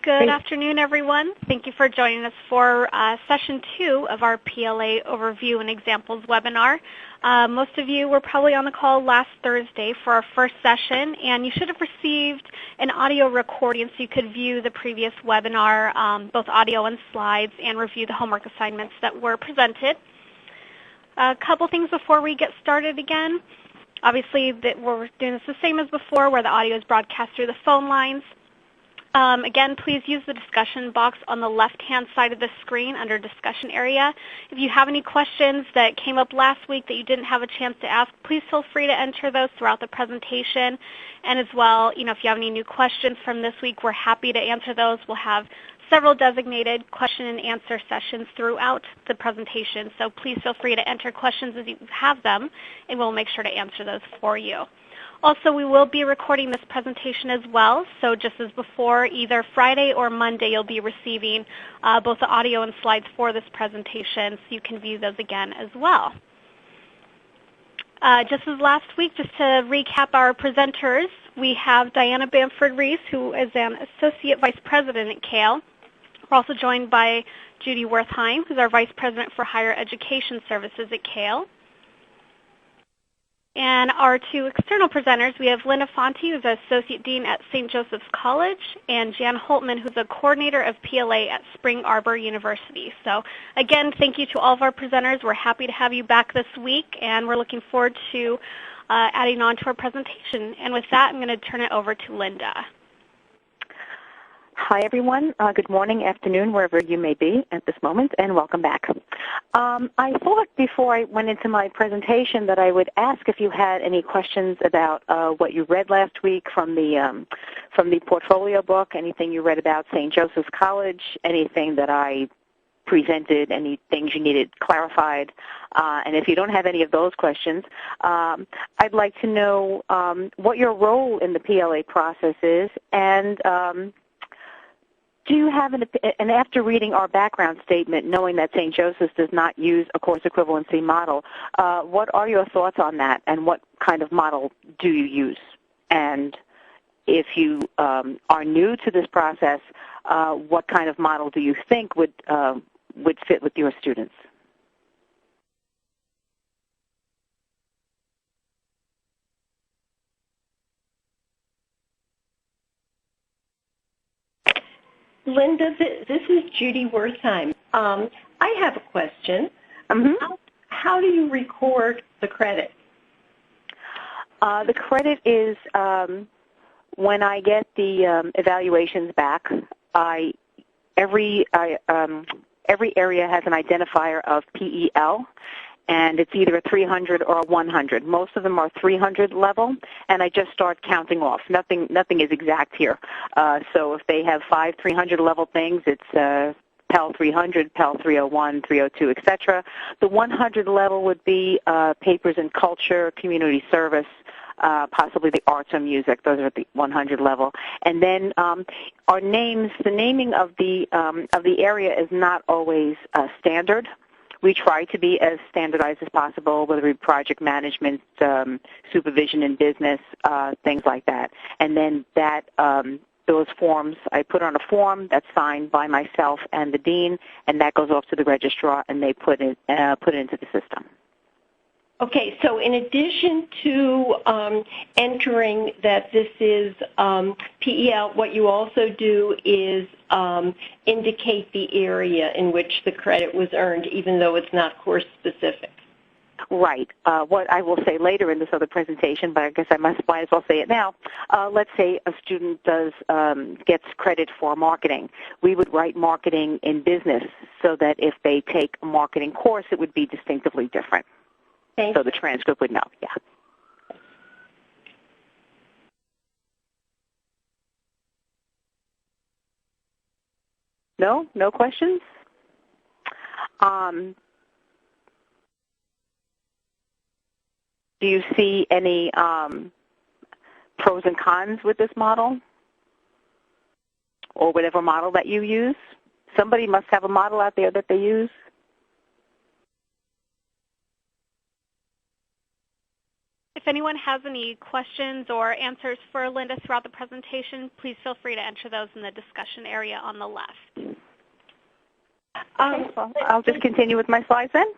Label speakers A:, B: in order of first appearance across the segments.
A: Good afternoon, everyone. Thank you for joining us for Session 2 of our PLA Overview and Examples webinar. Most of you were probably on the call last Thursday for our first session, and you should have received an audio recording so you could view the previous webinar, both audio and slides, and review the homework assignments that were presented. A couple things before we get started again. Obviously, we're doing this the same as before, where the audio is broadcast through the phone lines. Again, please use the discussion box on the left-hand side of the screen under discussion area. If you have any questions that came up last week that you didn't have a chance to ask, please feel free to enter those throughout the presentation. And as well, if you have any new questions from this week, we're happy to answer those. We'll have several designated question and answer sessions throughout the presentation. So please feel free to enter questions as you have them, and we'll make sure to answer those for you. Also, we will be recording this presentation as well, so just as before, either Friday or Monday you'll be receiving both the audio and slides for this presentation, so you can view those again as well. Just as last week, just to recap our presenters, we have Diana Bamford-Reese, who is an Associate Vice President at CALE. We're also joined by Judy Wertheim, who's our Vice President for Higher Education Services at CALE. And our two external presenters, we have Linda Fonte, who's an Associate Dean at St. Joseph's College, and Jan Holtman, who's a Coordinator of PLA at Spring Arbor University. So again, thank you to all of our presenters. We're happy to have you back this week, and we're looking forward to adding on to our presentation. And with that, I'm going to turn it over to Linda.
B: Hi, everyone. Good morning, afternoon, wherever you may be at this moment, and welcome back. I thought before I went into my presentation that I would ask if you had any questions about what you read last week from the portfolio book, anything you read about St. Joseph's College, anything that I presented, any things you needed clarified. And if you don't have any of those questions, I'd like to know what your role in the PLA process is, and do you have and after reading our background statement, knowing that St. Joseph's does not use a course equivalency model, what are your thoughts on that, and what kind of model do you use? And if you are new to this process, what kind of model do you think would fit with your students?
C: Linda, this is Judy Wertheim. I have a question. How do you record the credit?
B: The credit is when I get the evaluations back. Every area has an identifier of PEL, and it's either a 300 or a 100. Most of them are 300 level, and I just start counting off. Nothing is exact here. So if they have 5 300 level things, it's PEL 300, PEL 301, 302, etc. The 100 level would be papers in culture, community service, possibly the arts or music. Those are at the 100 level. And then our names, the naming of the area is not always standard. We try to be as standardized as possible, whether it be project management, supervision in business, things like that. And then that those forms, I put on a form that's signed by myself and the dean, and that goes off to the registrar, and they put it into the system.
C: Okay, so in addition to entering that this is PEL, what you also do is indicate the area in which the credit was earned, even though it's not course-specific.
B: Right. What I will say later in this other presentation, but I guess I might as well say it now. Let's say a student gets credit for marketing. We would write marketing in business so that if they take a marketing course, it would be distinctively different. So the transcript would know, yeah. No questions? Do you see any pros and cons with this model, or whatever model that you use? Somebody must have a model out there that they use.
A: If anyone has any questions or answers for Linda throughout the presentation, please feel free to enter those in the discussion area on the left.
B: Okay, well, I'll just continue with my slides then.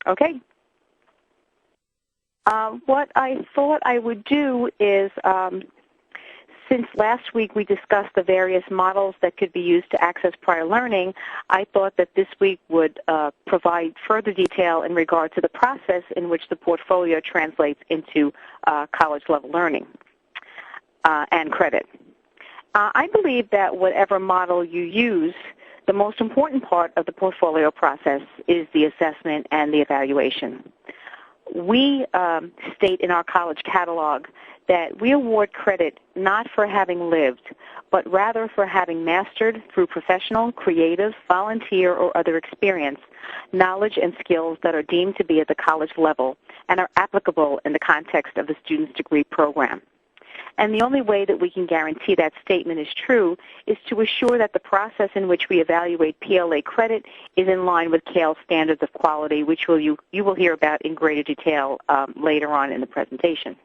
B: Okay. What I thought I would do is, since last week we discussed the various models that could be used to access prior learning, I thought that this week would provide further detail in regard to the process in which the portfolio translates into college-level learning and credit. I believe that whatever model you use, the most important part of the portfolio process is the assessment and the evaluation. We state in our college catalog that we award credit not for having lived, but rather for having mastered through professional, creative, volunteer, or other experience, knowledge and skills that are deemed to be at the college level and are applicable in the context of the student's degree program. And the only way that we can guarantee that statement is true is to assure that the process in which we evaluate PLA credit is in line with CALE's standards of quality, which you will hear about in greater detail later on in the presentation.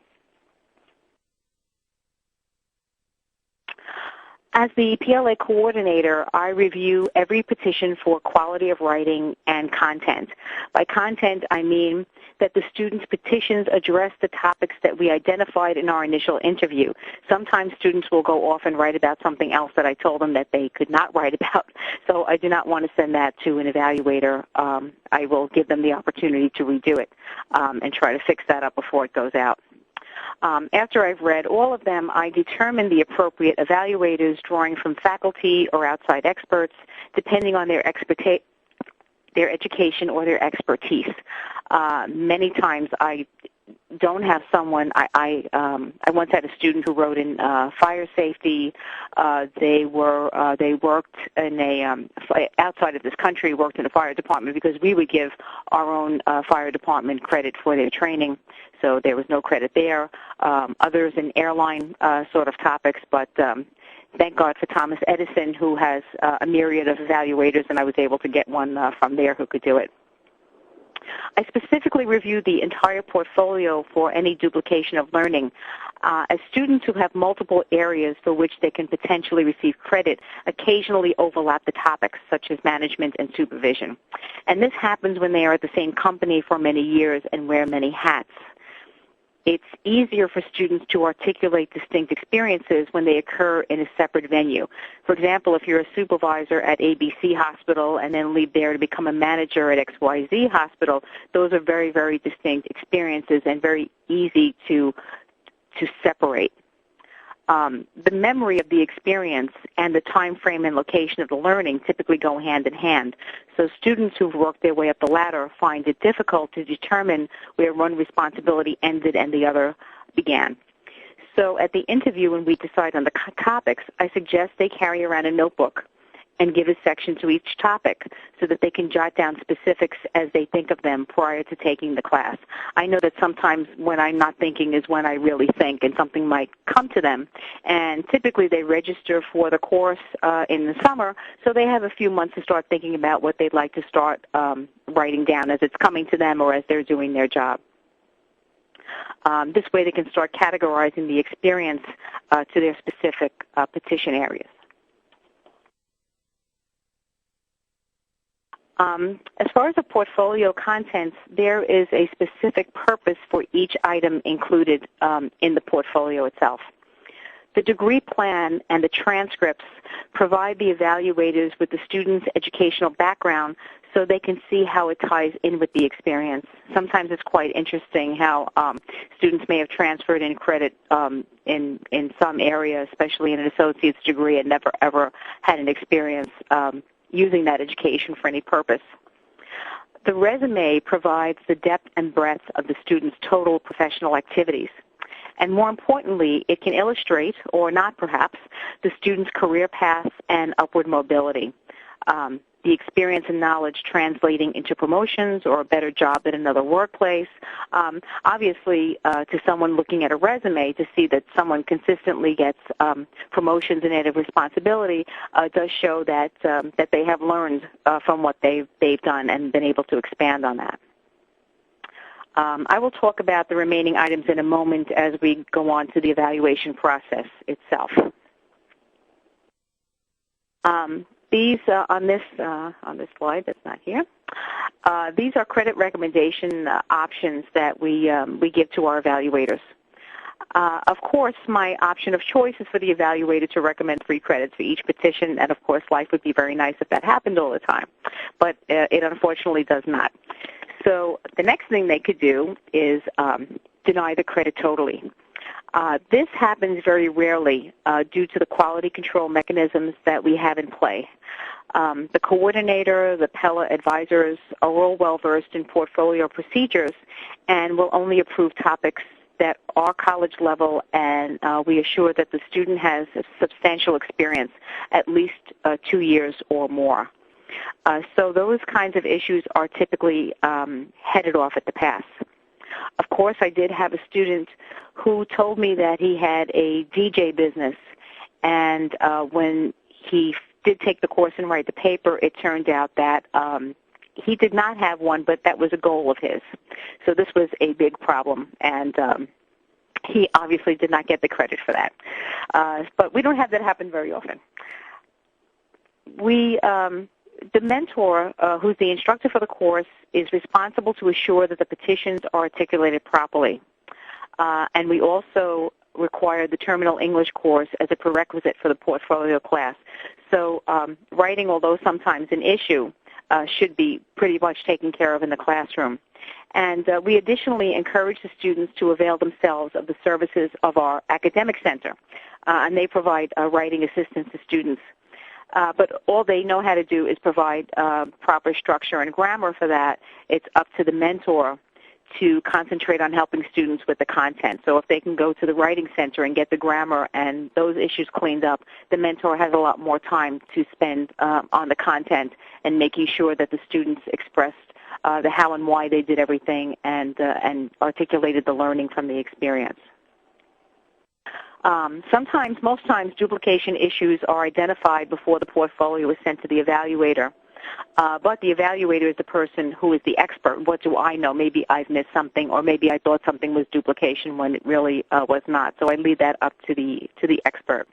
B: As the PLA coordinator, I review every petition for quality of writing and content. By content, I mean that the students' petitions address the topics that we identified in our initial interview. Sometimes students will go off and write about something else that I told them that they could not write about, so I do not want to send that to an evaluator. I will give them the opportunity to redo it and try to fix that up before it goes out. After I've read all of them, I determine the appropriate evaluators, drawing from faculty or outside experts, depending on their education or their expertise. Many times I don't have someone. I once had a student who wrote in fire safety. They worked in a outside of this country, worked in a fire department because we would give our own fire department credit for their training, so there was no credit there. Others in airline sort of topics, but thank God for Thomas Edison, who has a myriad of evaluators, and I was able to get one from there who could do it. I specifically reviewed the entire portfolio for any duplication of learning. As students who have multiple areas for which they can potentially receive credit occasionally overlap the topics, such as management and supervision. And this happens when they are at the same company for many years and wear many hats. It's easier for students to articulate distinct experiences when they occur in a separate venue. For example, if you're a supervisor at ABC Hospital and then leave there to become a manager at XYZ Hospital, those are very, very distinct experiences and very easy to separate. The memory of the experience and the time frame and location of the learning typically go hand in hand. So students who've worked their way up the ladder find it difficult to determine where one responsibility ended and the other began. So at the interview, when we decide on the topics, I suggest they carry around a notebook and give a section to each topic so that they can jot down specifics as they think of them prior to taking the class. I know that sometimes when I'm not thinking is when I really think, and something might come to them. And typically they register for the course in the summer, so they have a few months to start thinking about what they'd like to start writing down as it's coming to them or as they're doing their job. This way they can start categorizing the experience to their specific petition areas. As far as the portfolio contents, there is a specific purpose for each item included in the portfolio itself. The degree plan and the transcripts provide the evaluators with the student's educational background so they can see how it ties in with the experience. Sometimes it's quite interesting how students may have transferred in credit in some area, especially in an associate's degree, and never ever had an experience using that education for any purpose. The resume provides the depth and breadth of the student's total professional activities. And more importantly, it can illustrate, or not perhaps, the student's career path and upward mobility. the experience and knowledge translating into promotions or a better job at another workplace. Obviously, to someone looking at a resume, to see that someone consistently gets promotions and added responsibility does show that that they have learned from what they've done and been able to expand on that. I will talk about the remaining items in a moment as we go on to the evaluation process itself. These on this slide that's not here. These are credit recommendation options that we give to our evaluators. Of course, my option of choice is for the evaluator to recommend 3 credits for each petition, and of course, life would be very nice if that happened all the time, but it unfortunately does not. So the next thing they could do is deny the credit totally. This happens very rarely due to the quality control mechanisms that we have in play. The coordinator, the PLA advisors are all well-versed in portfolio procedures and will only approve topics that are college level, and we assure that the student has a substantial experience, at least 2 years or more. So those kinds of issues are typically headed off at the pass. Of course, I did have a student who told me that he had a DJ business, and when he did take the course and write the paper, it turned out that he did not have one, but that was a goal of his. So this was a big problem, and he obviously did not get the credit for that. But we don't have that happen very often. The mentor, who's the instructor for the course, is responsible to assure that the petitions are articulated properly. And we also require the Terminal English course as a prerequisite for the portfolio class. So writing, although sometimes an issue, should be pretty much taken care of in the classroom. And we additionally encourage the students to avail themselves of the services of our academic center, and they provide writing assistance to students. But all they know how to do is provide proper structure and grammar for that. It's up to the mentor to concentrate on helping students with the content. So if they can go to the writing center and get the grammar and those issues cleaned up, the mentor has a lot more time to spend on the content and making sure that the students expressed the how and why they did everything and articulated the learning from the experience. Sometimes, most times, duplication issues are identified before the portfolio is sent to the evaluator. But the evaluator is the person who is the expert. What do I know? Maybe I've missed something, or maybe I thought something was duplication when it really was not. So I leave that up to the expert.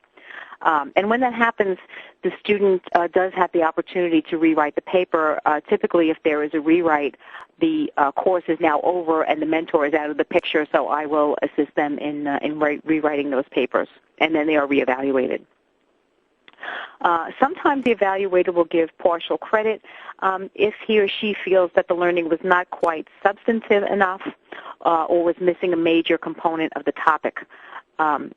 B: And when that happens, the student does have the opportunity to rewrite the paper. Typically, if there is a rewrite, the course is now over and the mentor is out of the picture, so I will assist them in rewriting those papers, and then they are reevaluated. Sometimes the evaluator will give partial credit if he or she feels that the learning was not quite substantive enough or was missing a major component of the topic.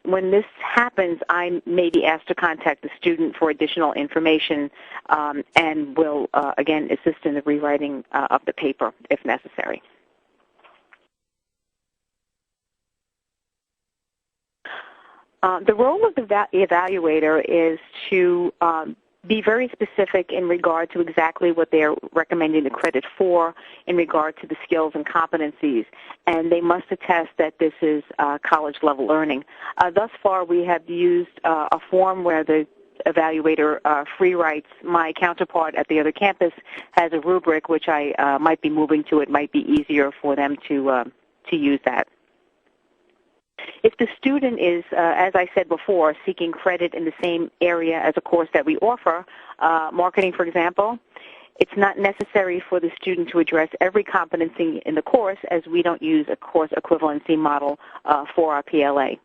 B: When this happens, I may be asked to contact the student for additional information and will, again, assist in the rewriting of the paper if necessary. The role of the evaluator is to be very specific in regard to exactly what they're recommending the credit for in regard to the skills and competencies, and they must attest that this is college-level learning. Thus far, we have used a form where the evaluator free writes. My counterpart at the other campus has a rubric, which I might be moving to. It might be easier for them to use that. If the student is, as I said before, seeking credit in the same area as a course that we offer, marketing, for example, it's not necessary for the student to address every competency in the course, as we don't use a course equivalency model for our PLA.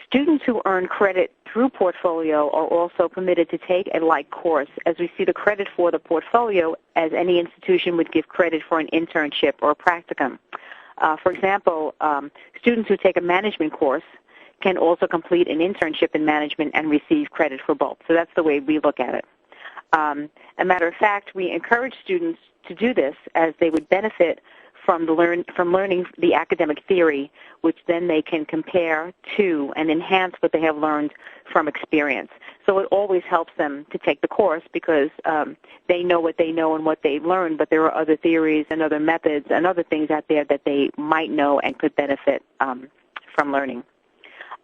B: Students who earn credit through portfolio are also permitted to take a like course, as we see the credit for the portfolio as any institution would give credit for an internship or a practicum. For example, students who take a management course can also complete an internship in management and receive credit for both. So that's the way we look at it. A matter of fact, we encourage students to do this as they would benefit from learning the academic theory, which then they can compare to and enhance what they have learned from experience. So it always helps them to take the course because they know what they know and what they've learned, but there are other theories and other methods and other things out there that they might know and could benefit from learning.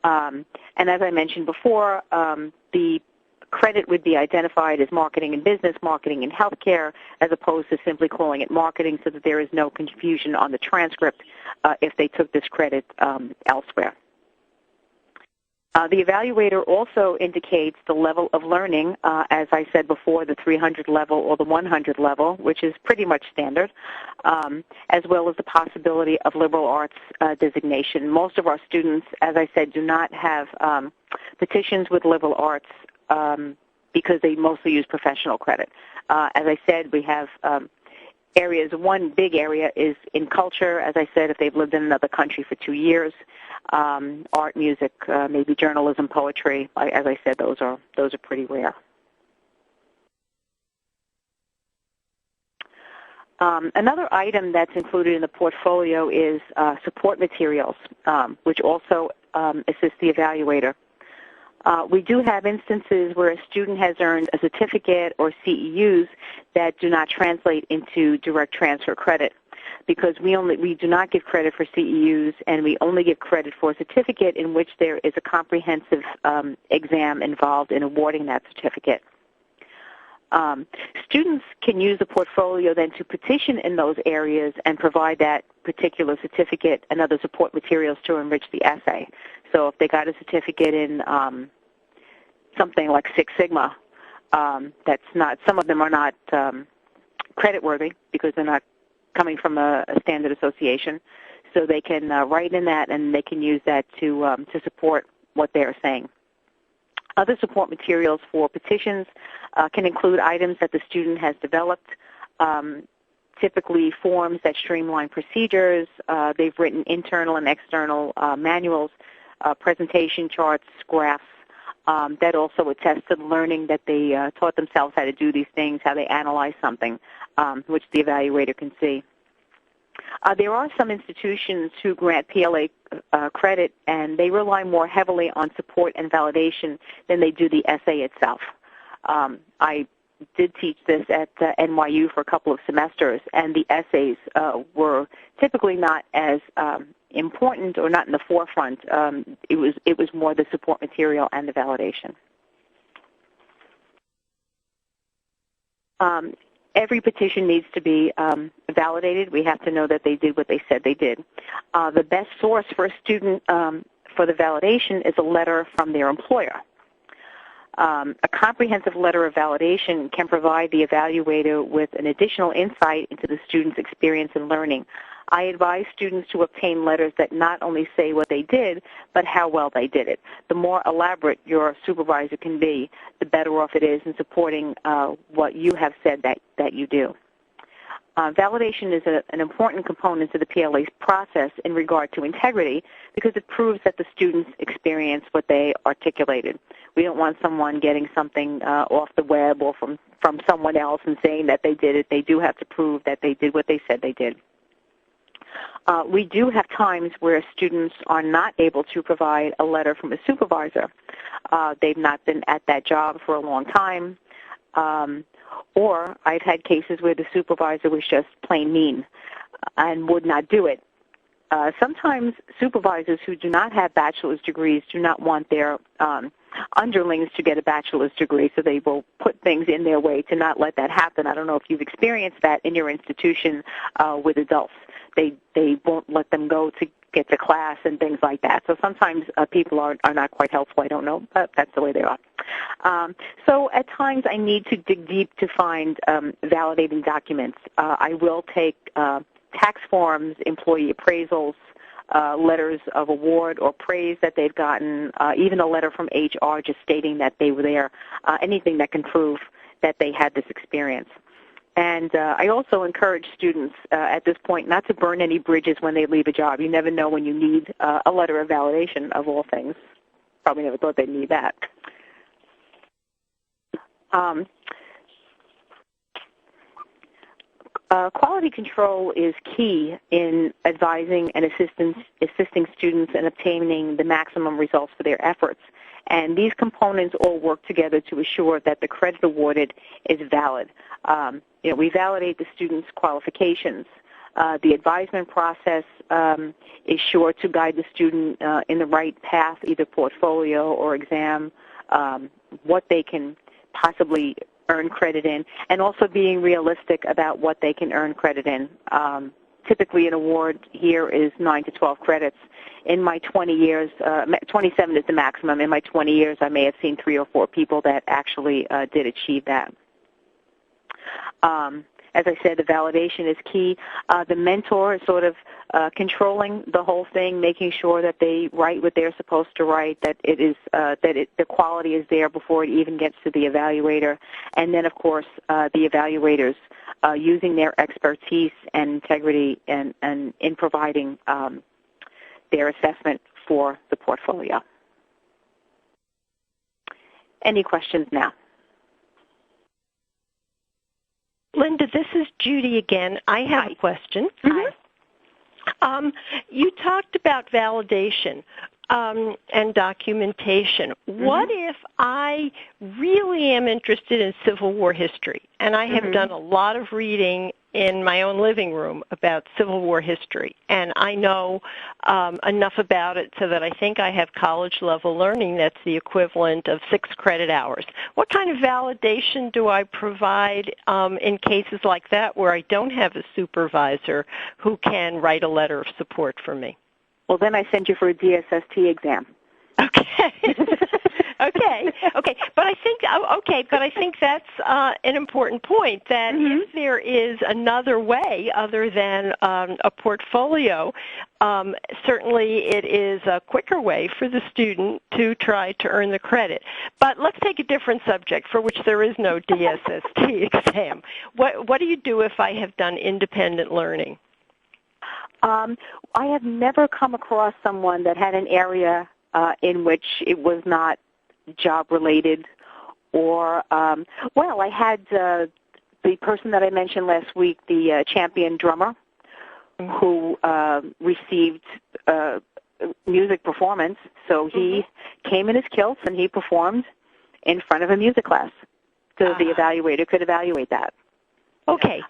B: And as I mentioned before, the credit would be identified as marketing and business, marketing and healthcare, as opposed to simply calling it marketing, so that there is no confusion on the transcript if they took this credit elsewhere. The evaluator also indicates the level of learning, as I said before, the 300 level or the 100 level, which is pretty much standard, as well as the possibility of liberal arts designation. Most of our students, as I said, do not have petitions with liberal arts because they mostly use professional credit. As I said, we have areas. One big area is in culture, as I said, if they've lived in another country for 2 years. Art, music, maybe journalism, poetry. As I said, those are pretty rare. Another item that's included in the portfolio is support materials, which also assist the evaluator. We do have instances where a student has earned a certificate or CEUs that do not translate into direct transfer credit, because we do not give credit for CEUs, and we only give credit for a certificate in which there is a comprehensive exam involved in awarding that certificate. Students can use the portfolio then to petition in those areas and provide that particular certificate and other support materials to enrich the essay. So if they got a certificate in something like Six Sigma, that's not, some of them are not credit worthy because they're not coming from a standard association. So they can write in that, and they can use that to support what they're saying. Other support materials for petitions can include items that the student has developed, typically forms that streamline procedures. They've written internal and external manuals, presentation charts, graphs, that also attest to the learning that they taught themselves how to do these things, how they analyze something, which the evaluator can see. There are some institutions who grant PLA credit, and they rely more heavily on support and validation than they do the essay itself. I did teach this at NYU for a couple of semesters, and the essays were typically not as important or not in the forefront. It was more the support material and the validation. Every petition needs to be validated. We have to know that they did what they said they did. The best source for a student for the validation is a letter from their employer. A comprehensive letter of validation can provide the evaluator with an additional insight into the student's experience and learning. I advise students to obtain letters that not only say what they did, but how well they did it. The more elaborate your supervisor can be, the better off it is in supporting what you have said that you do. Validation is an important component to the PLA's process in regard to integrity because it proves that the students experienced what they articulated. We don't want someone getting something off the web or from someone else and saying that they did it. They do have to prove that they did what they said they did. We do have times where students are not able to provide a letter from a supervisor. They've not been at that job for a long time. Or I've had cases where the supervisor was just plain mean and would not do it. Sometimes supervisors who do not have bachelor's degrees do not want their underlings to get a bachelor's degree, so they will put things in their way to not let that happen. I don't know if you've experienced that in your institution with adults. They won't let them go to get to class and things like that. So sometimes people are not quite helpful. I don't know, but that's the way they are. So at times I need to dig deep to find validating documents. I will take tax forms, employee appraisals, letters of award or praise that they've gotten, even a letter from HR just stating that they were there, anything that can prove that they had this experience. And I also encourage students at this point not to burn any bridges when they leave a job. You never know when you need a letter of validation, of all things. Probably never thought they'd need that. Quality control is key in advising and assisting students in obtaining the maximum results for their efforts. And these components all work together to assure that the credit awarded is valid. We validate the student's qualifications. The advisement process is sure to guide the student in the right path, either portfolio or exam, what they can possibly earn credit in, and also being realistic about what they can earn credit in. Typically, an award here is 9 to 12 credits. In my 20 years, 27 is the maximum. In my 20 years, I may have seen 3 or 4 people that actually did achieve that. As I said, the validation is key. The mentor is sort of controlling the whole thing, making sure that they write what they're supposed to write, that the quality is there before it even gets to the evaluator, and then, of course, the evaluators using their expertise and integrity and in providing their assessment for the portfolio. Any questions now?
C: Linda, this is Judy again. I have a question.
B: Mm-hmm.
C: You talked about validation and documentation.
B: Mm-hmm.
C: What if I really am interested in Civil War history, and I have done a lot of reading in my own living room about Civil War history, and I know enough about it so that I think I have college-level learning that's the equivalent of 6 credit hours. What kind of validation do I provide in cases like that where I don't have a supervisor who can write a letter of support for me?
B: Well, then I send you for a DSST exam.
C: Okay. Okay. But I think that's an important point, that if there is another way other than a portfolio, certainly it is a quicker way for the student to try to earn the credit. But let's take a different subject for which there is no DSST exam. What do you do if I have done independent learning?
B: I have never come across someone that had an area in which it was not job-related, or, I had the person that I mentioned last week, the champion drummer, who received music performance. So he came in his kilts and he performed in front of a music class. So the evaluator could evaluate that.
C: Okay.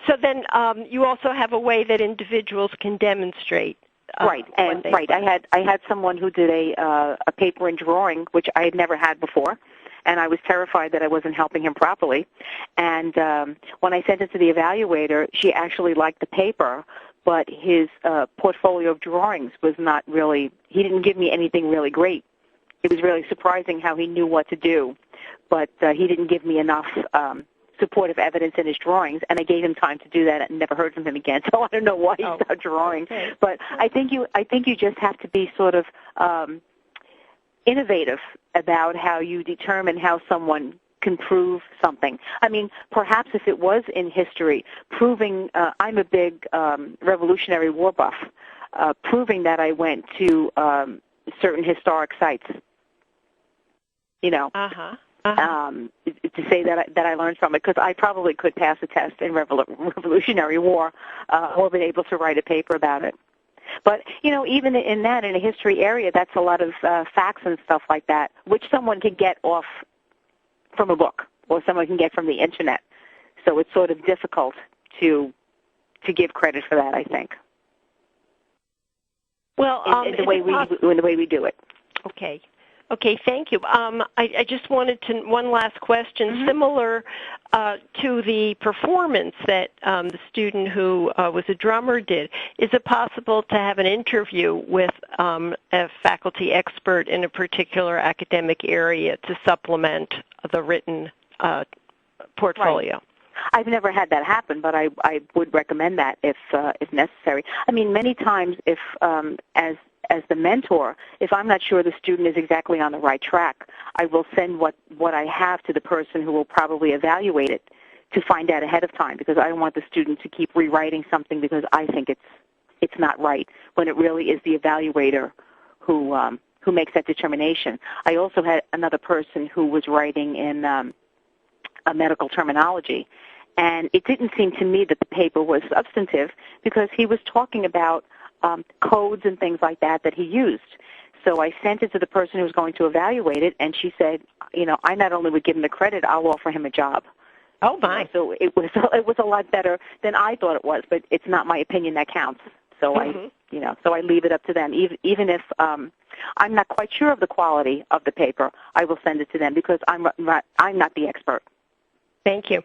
C: So then you also have a way that individuals can demonstrate.
B: Right. I had someone who did a paper and drawing, which I had never had before, and I was terrified that I wasn't helping him properly. And when I sent it to the evaluator, she actually liked the paper, but his portfolio of drawings was not really, he didn't give me anything really great. It was really surprising how he knew what to do, but he didn't give me enough supportive evidence in his drawings, and I gave him time to do that and never heard from him again. So I don't know why he stopped drawing.
C: Okay.
B: But I think you just have to be sort of innovative about how you determine how someone can prove something. I mean, perhaps if it was in history, proving I'm a big Revolutionary War buff, proving that I went to certain historic sites, you know. To say that I learned from it, because I probably could pass a test in Revolutionary War or been able to write a paper about it. But, you know, even in that, in a history area, that's a lot of facts and stuff like that, which someone can get off from a book or someone can get from the Internet. So it's sort of difficult to give credit for that, I think.
C: Well,
B: in the way we do it.
C: Okay. Okay, thank you. I just wanted to, one last question, similar to the performance that the student who was a drummer did. Is it possible to have an interview with a faculty expert in a particular academic area to supplement the written portfolio?
B: Right. I've never had that happen, but I would recommend that if necessary. I mean, many times if as the mentor, if I'm not sure the student is exactly on the right track, I will send what I have to the person who will probably evaluate it to find out ahead of time, because I don't want the student to keep rewriting something because I think it's not right, when it really is the evaluator who makes that determination. I also had another person who was writing in a medical terminology, and it didn't seem to me that the paper was substantive because he was talking about codes and things like that he used. So I sent it to the person who was going to evaluate it, and she said, I not only would give him the credit, I'll offer him a job.
C: Oh, my.
B: So it was a lot better than I thought it was, but it's not my opinion that counts. So I leave it up to them. Even if I'm not quite sure of the quality of the paper, I will send it to them because I'm not the expert.
C: Thank you.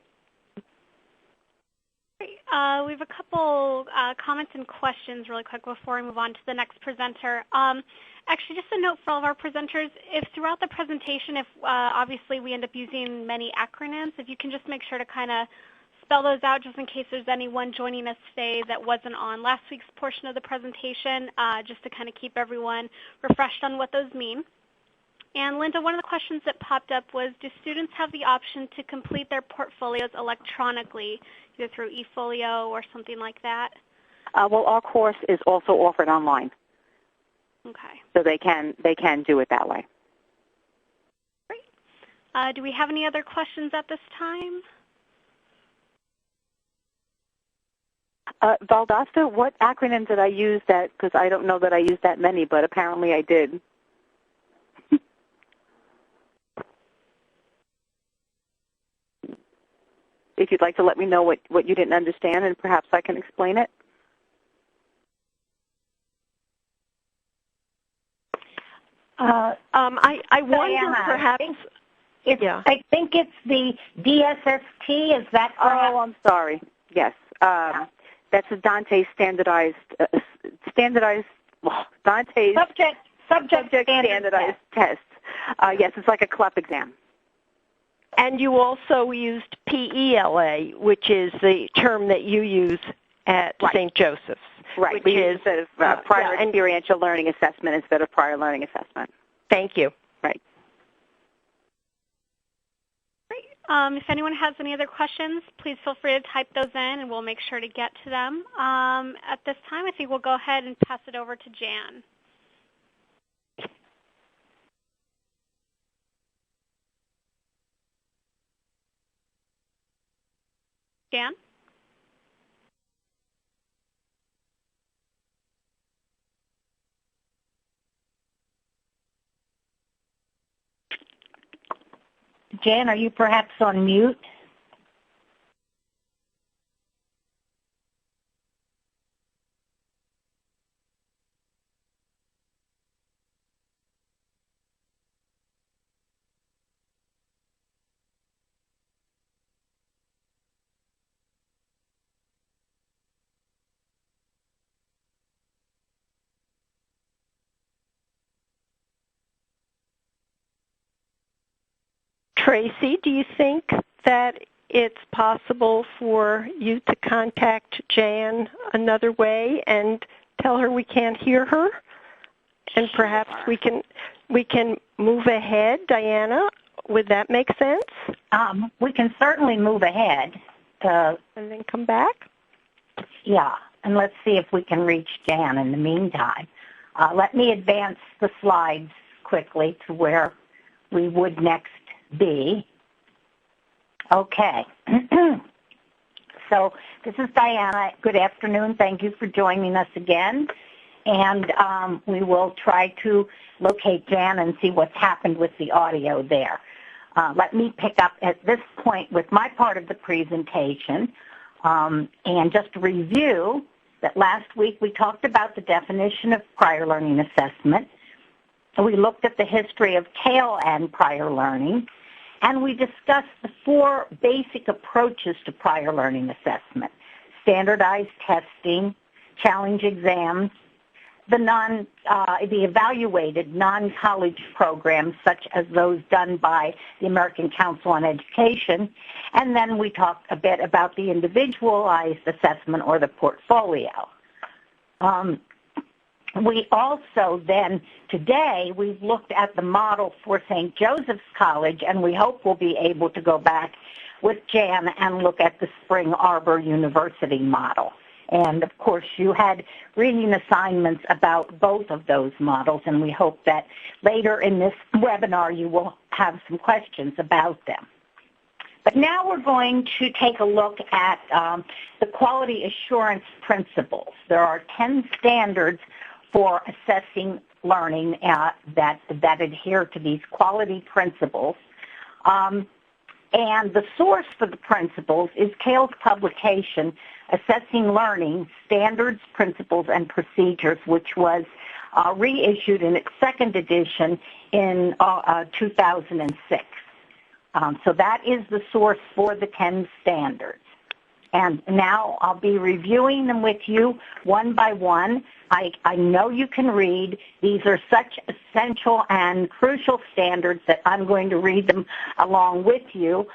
A: We have a couple comments and questions really quick before we move on to the next presenter. Actually, just a note for all of our presenters, if throughout the presentation, if obviously we end up using many acronyms, if you can just make sure to kind of spell those out just in case there's anyone joining us today that wasn't on last week's portion of the presentation, just to kind of keep everyone refreshed on what those mean. And Linda, one of the questions that popped up was, do students have the option to complete their portfolios electronically, either through eFolio or something like that?
B: Well, our course is also offered online.
A: Okay.
B: So they can do it that way.
A: Great. Do we have any other questions at this time?
B: Valdosta, what acronym did I use that? Because I don't know that I used that many, but apparently I did. If you'd like to let me know what you didn't understand, and perhaps I can explain it.
C: I wonder
D: Diana,
C: perhaps.
D: I think it's the DSST. Is that correct?
B: Oh, I'm sorry. Yes, that's a Dante's standardized Dante's
D: subject
B: standardized test. Yes, it's like a CLEP exam.
C: And you also used PELA, which is the term that you use at St. Joseph's.
B: Right,
C: which is
B: prior experiential learning assessment instead of prior learning assessment.
C: Thank you.
B: Right.
A: Great. If anyone has any other questions, please feel free to type those in, and we'll make sure to get to them. At this time, I think we'll go ahead and pass it over to Jan. Jan?
D: Jan, are you perhaps on mute?
C: Tracy, do you think that it's possible for you to contact Jan another way and tell her we can't hear her? And perhaps we can move ahead, Diana? Would that make sense?
D: We can certainly move ahead.
C: And then come back?
D: Yeah, and let's see if we can reach Jan in the meantime. Let me advance the slides quickly to where we would next be. Okay. So this is Diana. Good afternoon. Thank you for joining us again. And we will try to locate Jan and see what's happened with the audio there. Let me pick up at this point with my part of the presentation. And just to review that last week we talked about the definition of prior learning assessment. We looked at the history of tail end prior learning. And we discussed the 4 basic approaches to prior learning assessment: standardized testing, challenge exams, the evaluated non-college programs such as those done by the American Council on Education, and then we talked a bit about the individualized assessment or the portfolio. We also then, today, we've looked at the model for St. Joseph's College, and we hope we'll be able to go back with Jan and look at the Spring Arbor University model. And, of course, you had reading assignments about both of those models, and we hope that later in this webinar you will have some questions about them. But now we're going to take a look at the quality assurance principles. There are 10 standards for assessing learning that adhere to these quality principles. And the source for the principles is CALE's publication, Assessing Learning, Standards, Principles, and Procedures, which was reissued in its second edition in 2006. So that is the source for the 10 standards. And now I'll be reviewing them with you one by one. I know you can read. These are such essential and crucial standards that I'm going to read them along with you.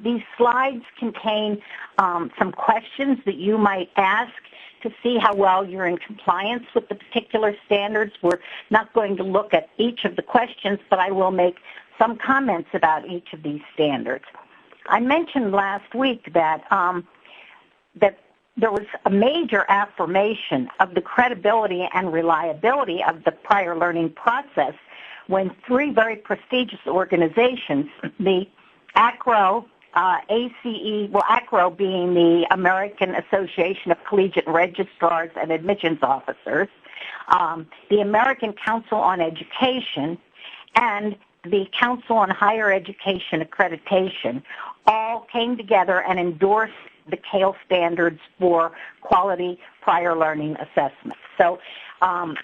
D: These slides contain some questions that you might ask to see how well you're in compliance with the particular standards. We're not going to look at each of the questions, but I will make some comments about each of these standards. I mentioned last week that there was a major affirmation of the credibility and reliability of the prior learning process when three very prestigious organizations, the ACRO, ACRO being the American Association of Collegiate Registrars and Admissions Officers, the American Council on Education, and the Council on Higher Education Accreditation, all came together and endorsed the CALE standards for quality prior learning assessment. So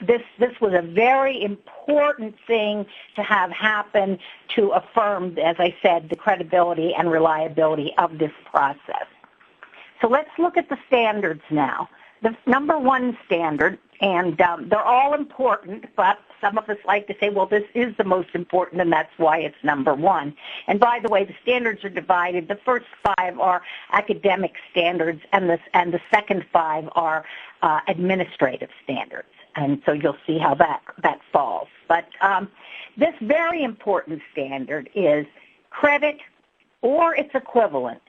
D: this was a very important thing to have happen to affirm, as I said, the credibility and reliability of this process. So let's look at the standards now. The number one standard, and they're all important, but some of us like to say, well, this is the most important, and that's why it's number one. And by the way, the standards are divided. The first 5 are academic standards, and the second 5 are administrative standards. And so you'll see how that falls. But this very important standard is credit or its equivalent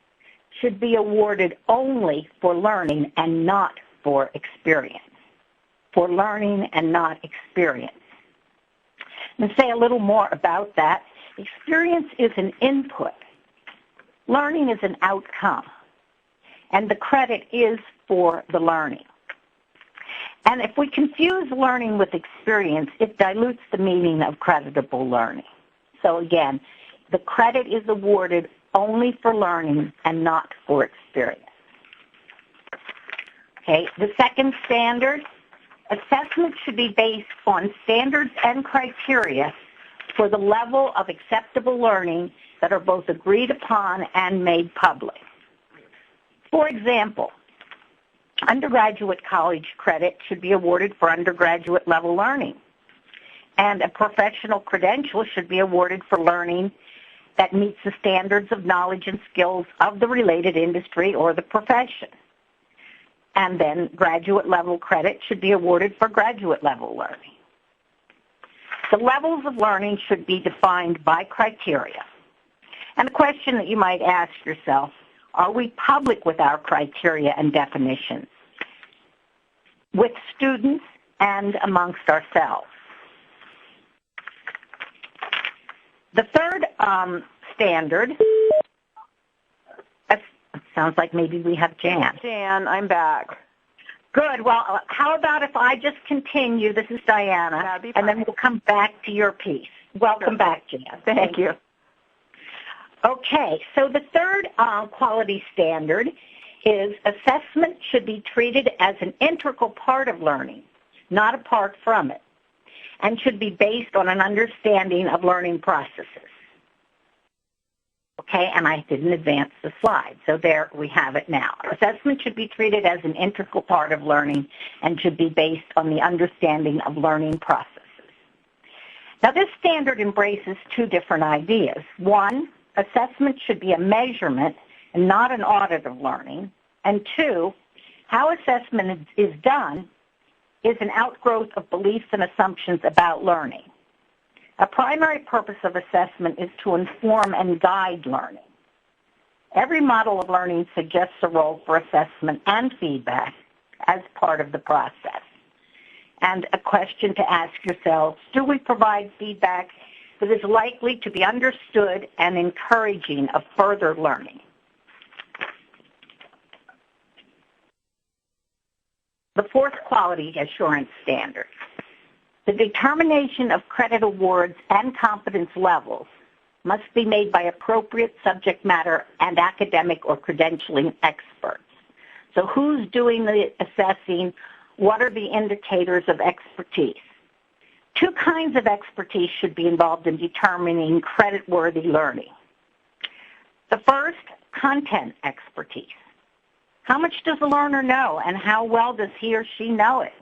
D: should be awarded only for learning and not for experience. For learning and not experience. And say a little more about that. Experience is an input. Learning is an outcome. And the credit is for the learning. And if we confuse learning with experience, it dilutes the meaning of creditable learning. So again, the credit is awarded only for learning and not for experience. Okay, the second standard, assessment should be based on standards and criteria for the level of acceptable learning that are both agreed upon and made public. For example, undergraduate college credit should be awarded for undergraduate level learning, and a professional credential should be awarded for learning that meets the standards of knowledge and skills of the related industry or the profession. And then graduate level credit should be awarded for graduate level learning. The levels of learning should be defined by criteria. And a question that you might ask yourself, are we public with our criteria and definitions with students and amongst ourselves? The third standard, sounds like maybe we have Jan.
E: Jan, I'm back.
D: Good. Well, how about if I just continue? This is Diana.
E: That'd be fine.
D: And then we'll come back to your piece. Welcome back, Jan.
E: Thank you.
D: Okay, so the third quality standard is assessment should be treated as an integral part of learning, not apart from it, and should be based on an understanding of learning processes. Okay, and I didn't advance the slide, so there we have it now. Assessment should be treated as an integral part of learning and should be based on the understanding of learning processes. Now, this standard embraces two different ideas. One, assessment should be a measurement and not an audit of learning. And two, how assessment is done is an outgrowth of beliefs and assumptions about learning. A primary purpose of assessment is to inform and guide learning. Every model of learning suggests a role for assessment and feedback as part of the process. And a question to ask yourselves, do we provide feedback that is likely to be understood and encouraging of further learning? The fourth quality assurance standard. The determination of credit awards and competence levels must be made by appropriate subject matter and academic or credentialing experts. So who's doing the assessing? What are the indicators of expertise? Two kinds of expertise should be involved in determining credit-worthy learning. The first, content expertise. How much does the learner know, and how well does he or she know it?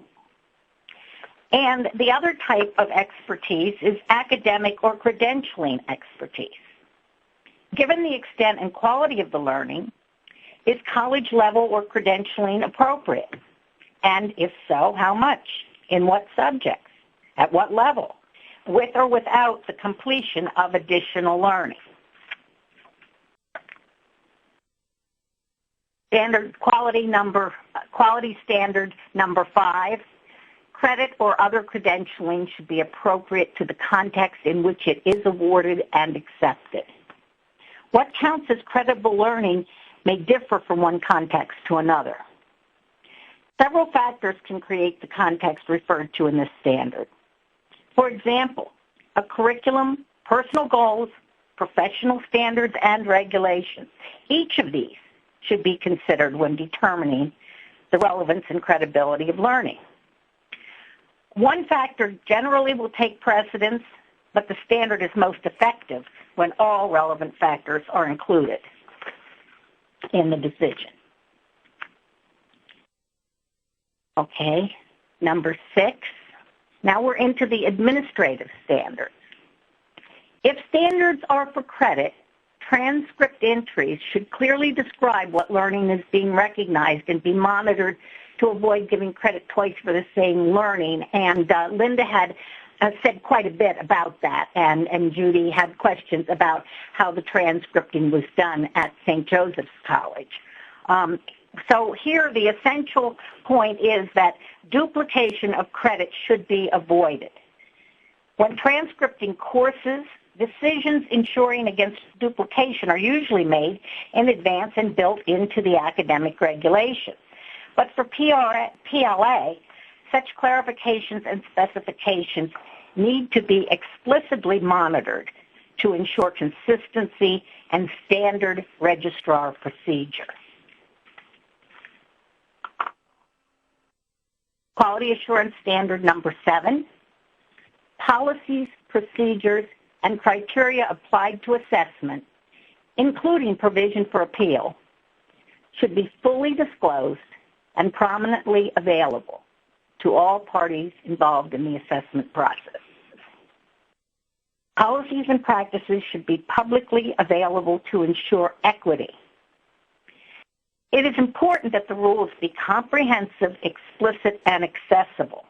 D: And the other type of expertise is academic or credentialing expertise. Given the extent and quality of the learning, is college level or credentialing appropriate? And if so, how much? In what subjects? At what level? With or without the completion of additional learning? Quality standard number 5, credit or other credentialing should be appropriate to the context in which it is awarded and accepted. What counts as credible learning may differ from one context to another. Several factors can create the context referred to in this standard. For example, a curriculum, personal goals, professional standards, and regulations. Each of these should be considered when determining the relevance and credibility of learning. One factor generally will take precedence, but the standard is most effective when all relevant factors are included in the decision. Okay, number 6. Now we're into the administrative standards. If standards are for credit, transcript entries should clearly describe what learning is being recognized and be monitored to avoid giving credit twice for the same learning. And Linda had said quite a bit about that, and Judy had questions about how the transcripting was done at St. Joseph's College. So here the essential point is that duplication of credit should be avoided. When transcripting courses, decisions ensuring against duplication are usually made in advance and built into the academic regulations. But for PLA, such clarifications and specifications need to be explicitly monitored to ensure consistency and standard registrar procedure. Quality assurance standard number 7, policies, procedures, and criteria applied to assessment, including provision for appeal, should be fully disclosed and prominently available to all parties involved in the assessment process. Policies and practices should be publicly available to ensure equity. It is important that the rules be comprehensive, explicit, and accessible.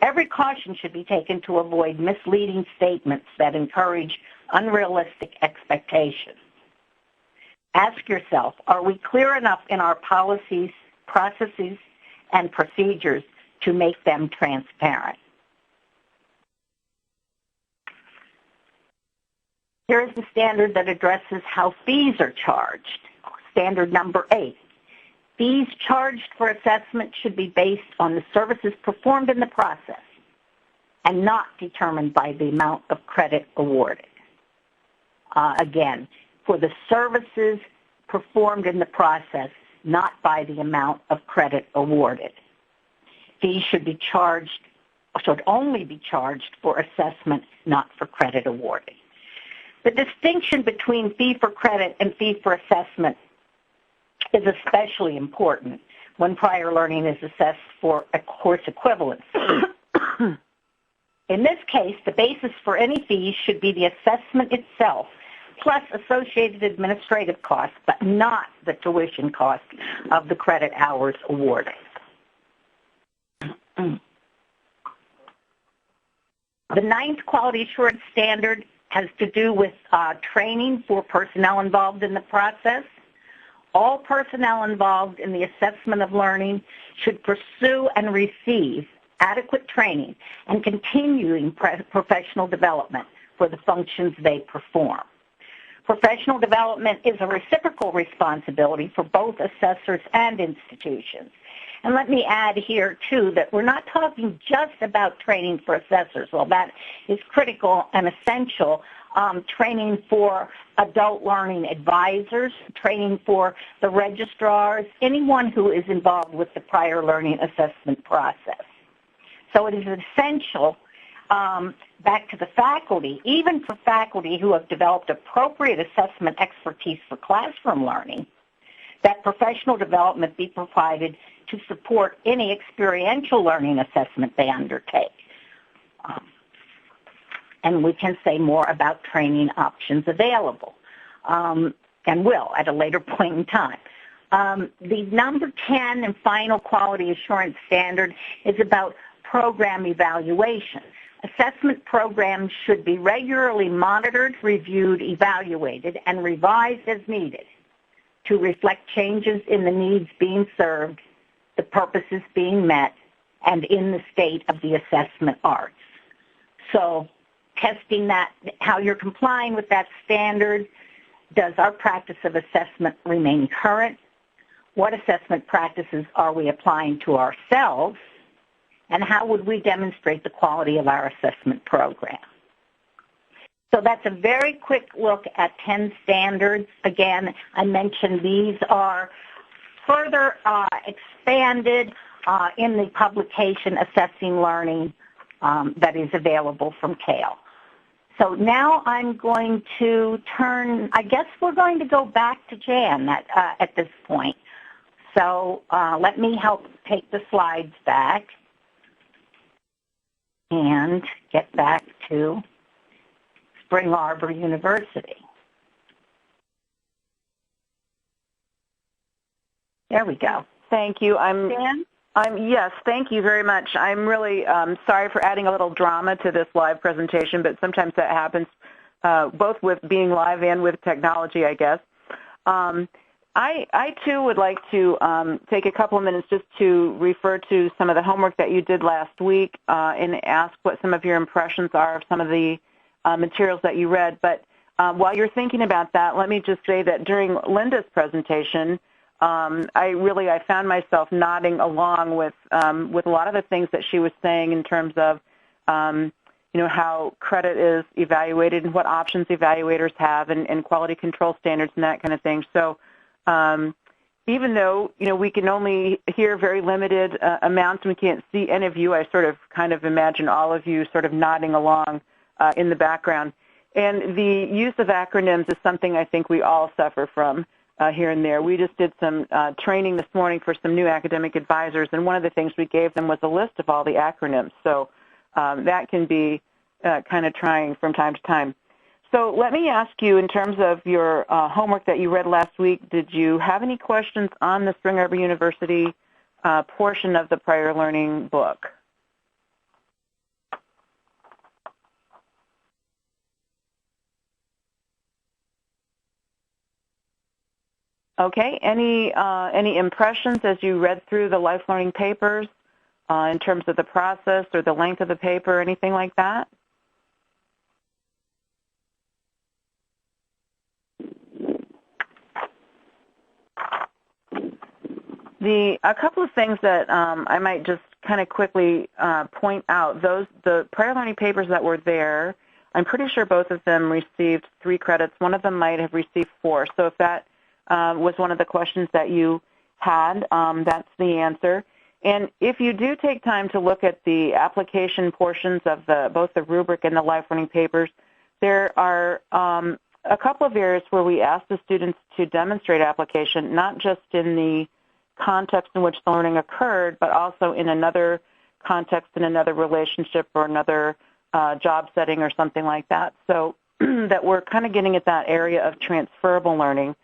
D: Every caution should be taken to avoid misleading statements that encourage unrealistic expectations. Ask yourself, are we clear enough in our policies, processes, and procedures to make them transparent? Here is the standard that addresses how fees are charged. Standard number 8. Fees charged for assessment should be based on the services performed in the process and not determined by the amount of credit awarded. Again, for the services performed in the process, not by the amount of credit awarded. Fees should only be charged for assessment, not for credit awarded. The distinction between fee for credit and fee for assessment is especially important when prior learning is assessed for a course equivalence. In this case, the basis for any fees should be the assessment itself, plus associated administrative costs, but not the tuition cost of the credit hours awarded. The 9th quality assurance standard has to do with training for personnel involved in the process. All personnel involved in the assessment of learning should pursue and receive adequate training and continuing professional development for the functions they perform. Professional development is a reciprocal responsibility for both assessors and institutions. And let me add here, too, that we're not talking just about training for assessors. Well, that is critical and essential. Training for adult learning advisors, training for the registrars, anyone who is involved with the prior learning assessment process. So it is essential, back to the faculty, even for faculty who have developed appropriate assessment expertise for classroom learning, that professional development be provided to support any experiential learning assessment they undertake. And we can say more about training options available, and will at a later point in time. The number 10 and final quality assurance standard is about program evaluation. Assessment programs should be regularly monitored, reviewed, evaluated, and revised as needed to reflect changes in the needs being served, the purposes being met, and in the state of the assessment arts. So testing that, how you're complying with that standard. Does our practice of assessment remain current? What assessment practices are we applying to ourselves? And how would we demonstrate the quality of our assessment program? So that's a very quick look at 10 standards. Again, I mentioned these are further expanded in the publication Assessing Learning that is available from CALE. So now I'm going to turn, I guess we're going to go back to Jan at this point. So let me help take the slides back and get back to Spring Arbor University. There we go.
E: Thank you.
D: Jan?
E: Yes, thank you very much. I'm really sorry for adding a little drama to this live presentation, but sometimes that happens both with being live and with technology, I guess. I too would like to take a couple of minutes just to refer to some of the homework that you did last week and ask what some of your impressions are of some of the materials that you read. But while you're thinking about that, let me just say that during Linda's presentation, I found myself nodding along with a lot of the things that she was saying in terms of how credit is evaluated and what options evaluators have and quality control standards and that kind of thing. So even though we can only hear very limited amounts and we can't see any of you, I sort of kind of imagine all of you sort of nodding along in the background. And the use of acronyms is something I think we all suffer from. Here and there. We just did some training this morning for some new academic advisors, and one of the things we gave them was a list of all the acronyms. So that can be kind of trying from time to time. So let me ask you, in terms of your homework that you read last week, did you have any questions on the Spring Arbor University portion of the prior learning book? Okay, any impressions as you read through the life learning papers in terms of the process or the length of the paper, anything like that? A couple of things that I might just kind of quickly point out, the prior learning papers that were there, I'm pretty sure both of them received 3 credits. One of them might have received 4. So if that was one of the questions that you had, that's the answer. And if you do take time to look at the application portions of both the rubric and the life learning papers, there are a couple of areas where we ask the students to demonstrate application, not just in the context in which the learning occurred, but also in another context, in another relationship or another job setting or something like that. So that we're kind of getting at that area of transferable learning.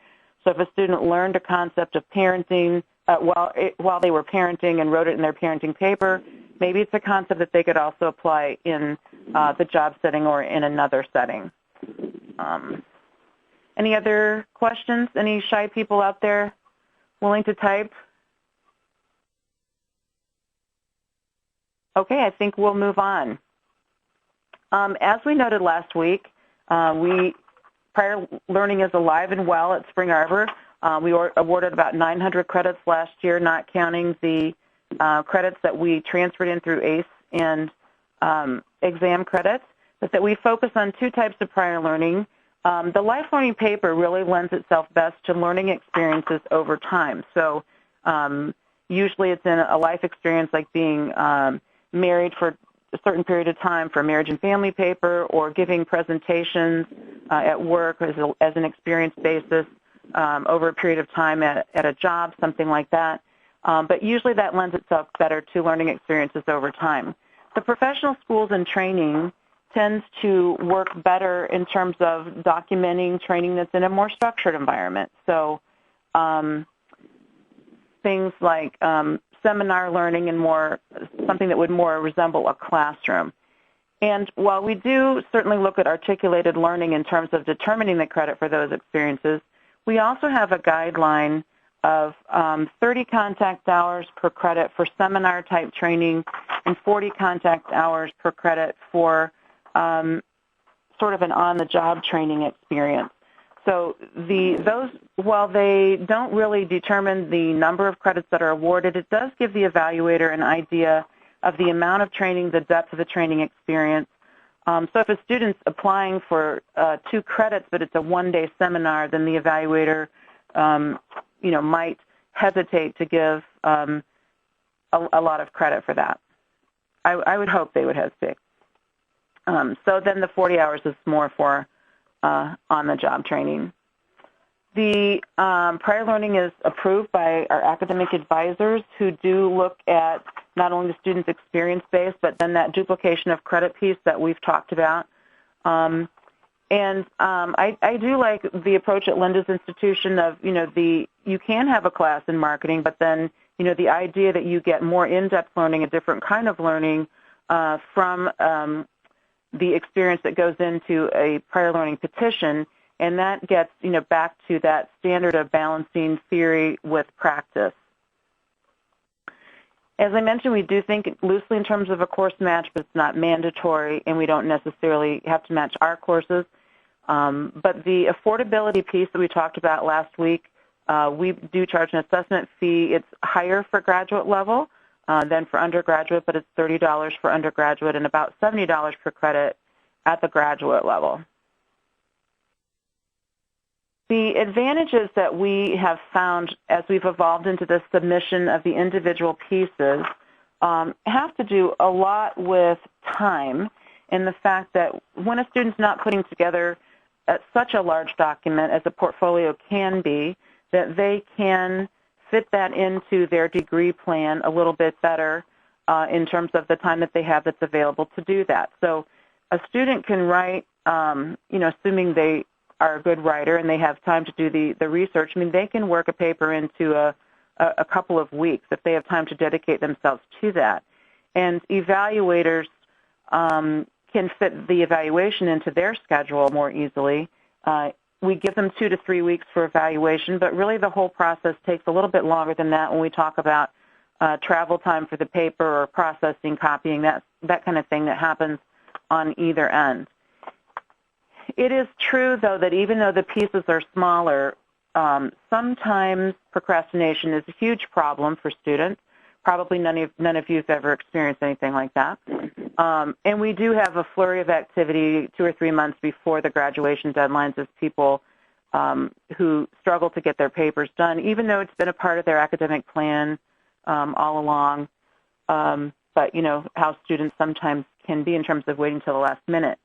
E: So if a student learned a concept of parenting while they were parenting and wrote it in their parenting paper, maybe it's a concept that they could also apply in the job setting or in another setting. Any other questions? Any shy people out there willing to type? Okay, I think we'll move on. As we noted last week, prior learning is alive and well at Spring Arbor. We awarded about 900 credits last year, not counting the credits that we transferred in through ACE and exam credits, but that we focus on 2 types of prior learning. The life learning paper really lends itself best to learning experiences over time. So usually it's in a life experience like being married for a certain period of time for a marriage and family paper, or giving presentations at work as an experience basis over a period of time at a job, something like that. But usually that lends itself better to learning experiences over time. The professional schools and training tends to work better in terms of documenting training that's in a more structured environment. So things like seminar learning and something that would more resemble a classroom. And while we do certainly look at articulated learning in terms of determining the credit for those experiences, we also have a guideline of 30 contact hours per credit for seminar-type training and 40 contact hours per credit for sort of an on-the-job training experience. So those, while they don't really determine the number of credits that are awarded, it does give the evaluator an idea of the amount of training, the depth of the training experience. So if a student's applying for 2 credits, but it's a one-day seminar, then the evaluator might hesitate to give a lot of credit for that. I would hope they would hesitate. So then the 40 hours is more for on-the-job training. The prior learning is approved by our academic advisors, who do look at not only the student's experience base, but then that duplication of credit piece that we've talked about. I do like the approach at Linda's institution of, you can have a class in marketing, but then, the idea that you get more in-depth learning, a different kind of learning from the experience that goes into a prior learning petition, and that gets, back to that standard of balancing theory with practice. As I mentioned, we do think loosely in terms of a course match, but it's not mandatory, and we don't necessarily have to match our courses. But the affordability piece that we talked about last week, we do charge an assessment fee. It's higher for graduate level than for undergraduate, but it's $30 for undergraduate and about $70 per credit at the graduate level. The advantages that we have found as we've evolved into the submission of the individual pieces have to do a lot with time, and the fact that when a student's not putting together such a large document as a portfolio can be, that they can fit that into their degree plan a little bit better in terms of the time that they have that's available to do that. So a student can write, assuming they are a good writer and they have time to do the research, they can work a paper into a couple of weeks if they have time to dedicate themselves to that. And evaluators can fit the evaluation into their schedule more easily. We give them 2 to 3 weeks for evaluation, but really the whole process takes a little bit longer than that when we talk about travel time for the paper or processing, copying, that kind of thing that happens on either end. It is true, though, that even though the pieces are smaller, sometimes procrastination is a huge problem for students. Probably none of you have ever experienced anything like that. And we do have a flurry of activity 2 or 3 months before the graduation deadlines of people who struggle to get their papers done, even though it's been a part of their academic plan all along. But how students sometimes can be in terms of waiting till the last minute.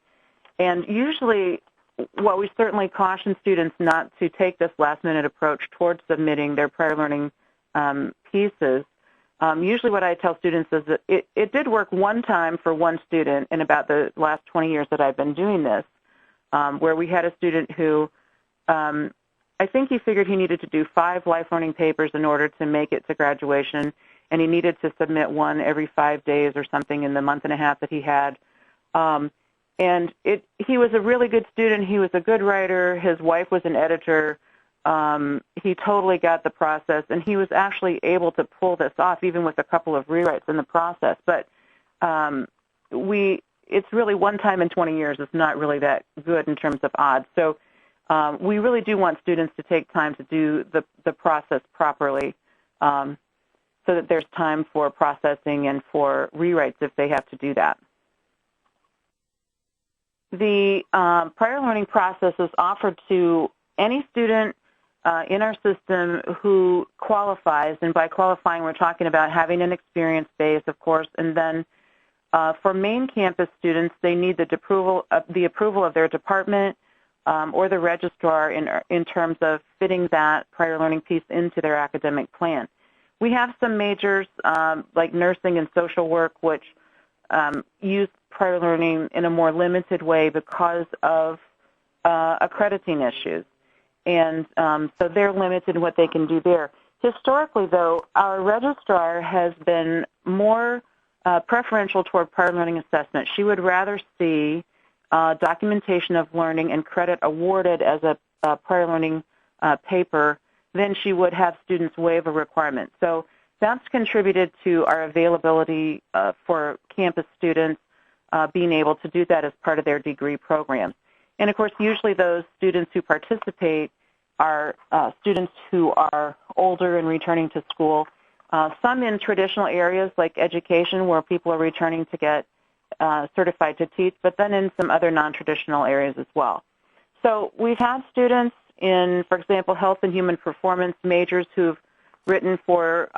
E: And usually, while we certainly caution students not to take this last-minute approach towards submitting their prior learning pieces, usually what I tell students is that it did work one time for one student in about the last 20 years that I've been doing this, where we had a student who I think he figured he needed to do 5 life learning papers in order to make it to graduation, and he needed to submit one every 5 days or something in the month and a half that he had. And he was a really good student. He was a good writer. His wife was an editor. He totally got the process, and he was actually able to pull this off, even with a couple of rewrites in the process. But it's really one time in 20 years. It's not really that good in terms of odds. So we really do want students to take time to do the process properly. so that there's time for processing and for rewrites if they have to do that. The prior learning process is offered to any student in our system who qualifies, and by qualifying we're talking about having an experience base, of course, and then for main campus students, they need the approval of their department or the registrar in terms of fitting that prior learning piece into their academic plan. We have some majors like nursing and social work which use prior learning in a more limited way because of accrediting issues. And so they're limited in what they can do there. Historically, though, our registrar has been more preferential toward prior learning assessment. She would rather see documentation of learning and credit awarded as a prior learning paper than she would have students waive a requirement. So that's contributed to our availability for campus students being able to do that as part of their degree programs. And of course, usually those students who participate are students who are older and returning to school, some in traditional areas like education where people are returning to get certified to teach, but then in some other non-traditional areas as well. So we've had students in, for example, health and human performance majors who've written for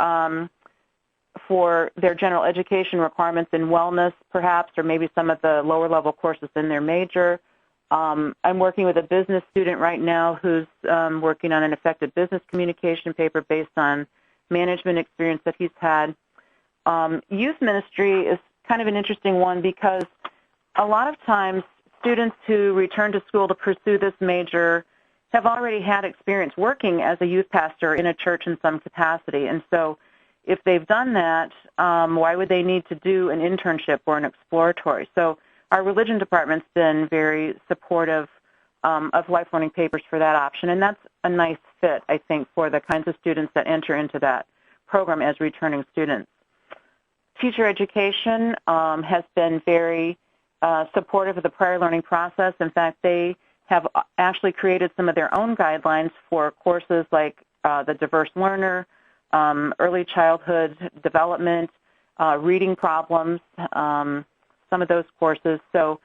E: their general education requirements in wellness, perhaps, or maybe some of the lower level courses in their major. I'm working with a business student right now who's working on an effective business communication paper based on management experience that he's had. Youth ministry is kind of an interesting one because a lot of times students who return to school to pursue this major have already had experience working as a youth pastor in a church in some capacity. And so if they've done that, why would they need to do an internship or an exploratory? So our religion department's been very supportive of life learning papers for that option, and that's a nice fit, I think, for the kinds of students that enter into that program as returning students. Teacher education has been very supportive of the prior learning process. In fact, they have actually created some of their own guidelines for courses like the diverse learner, early childhood development, reading problems, some of those courses. So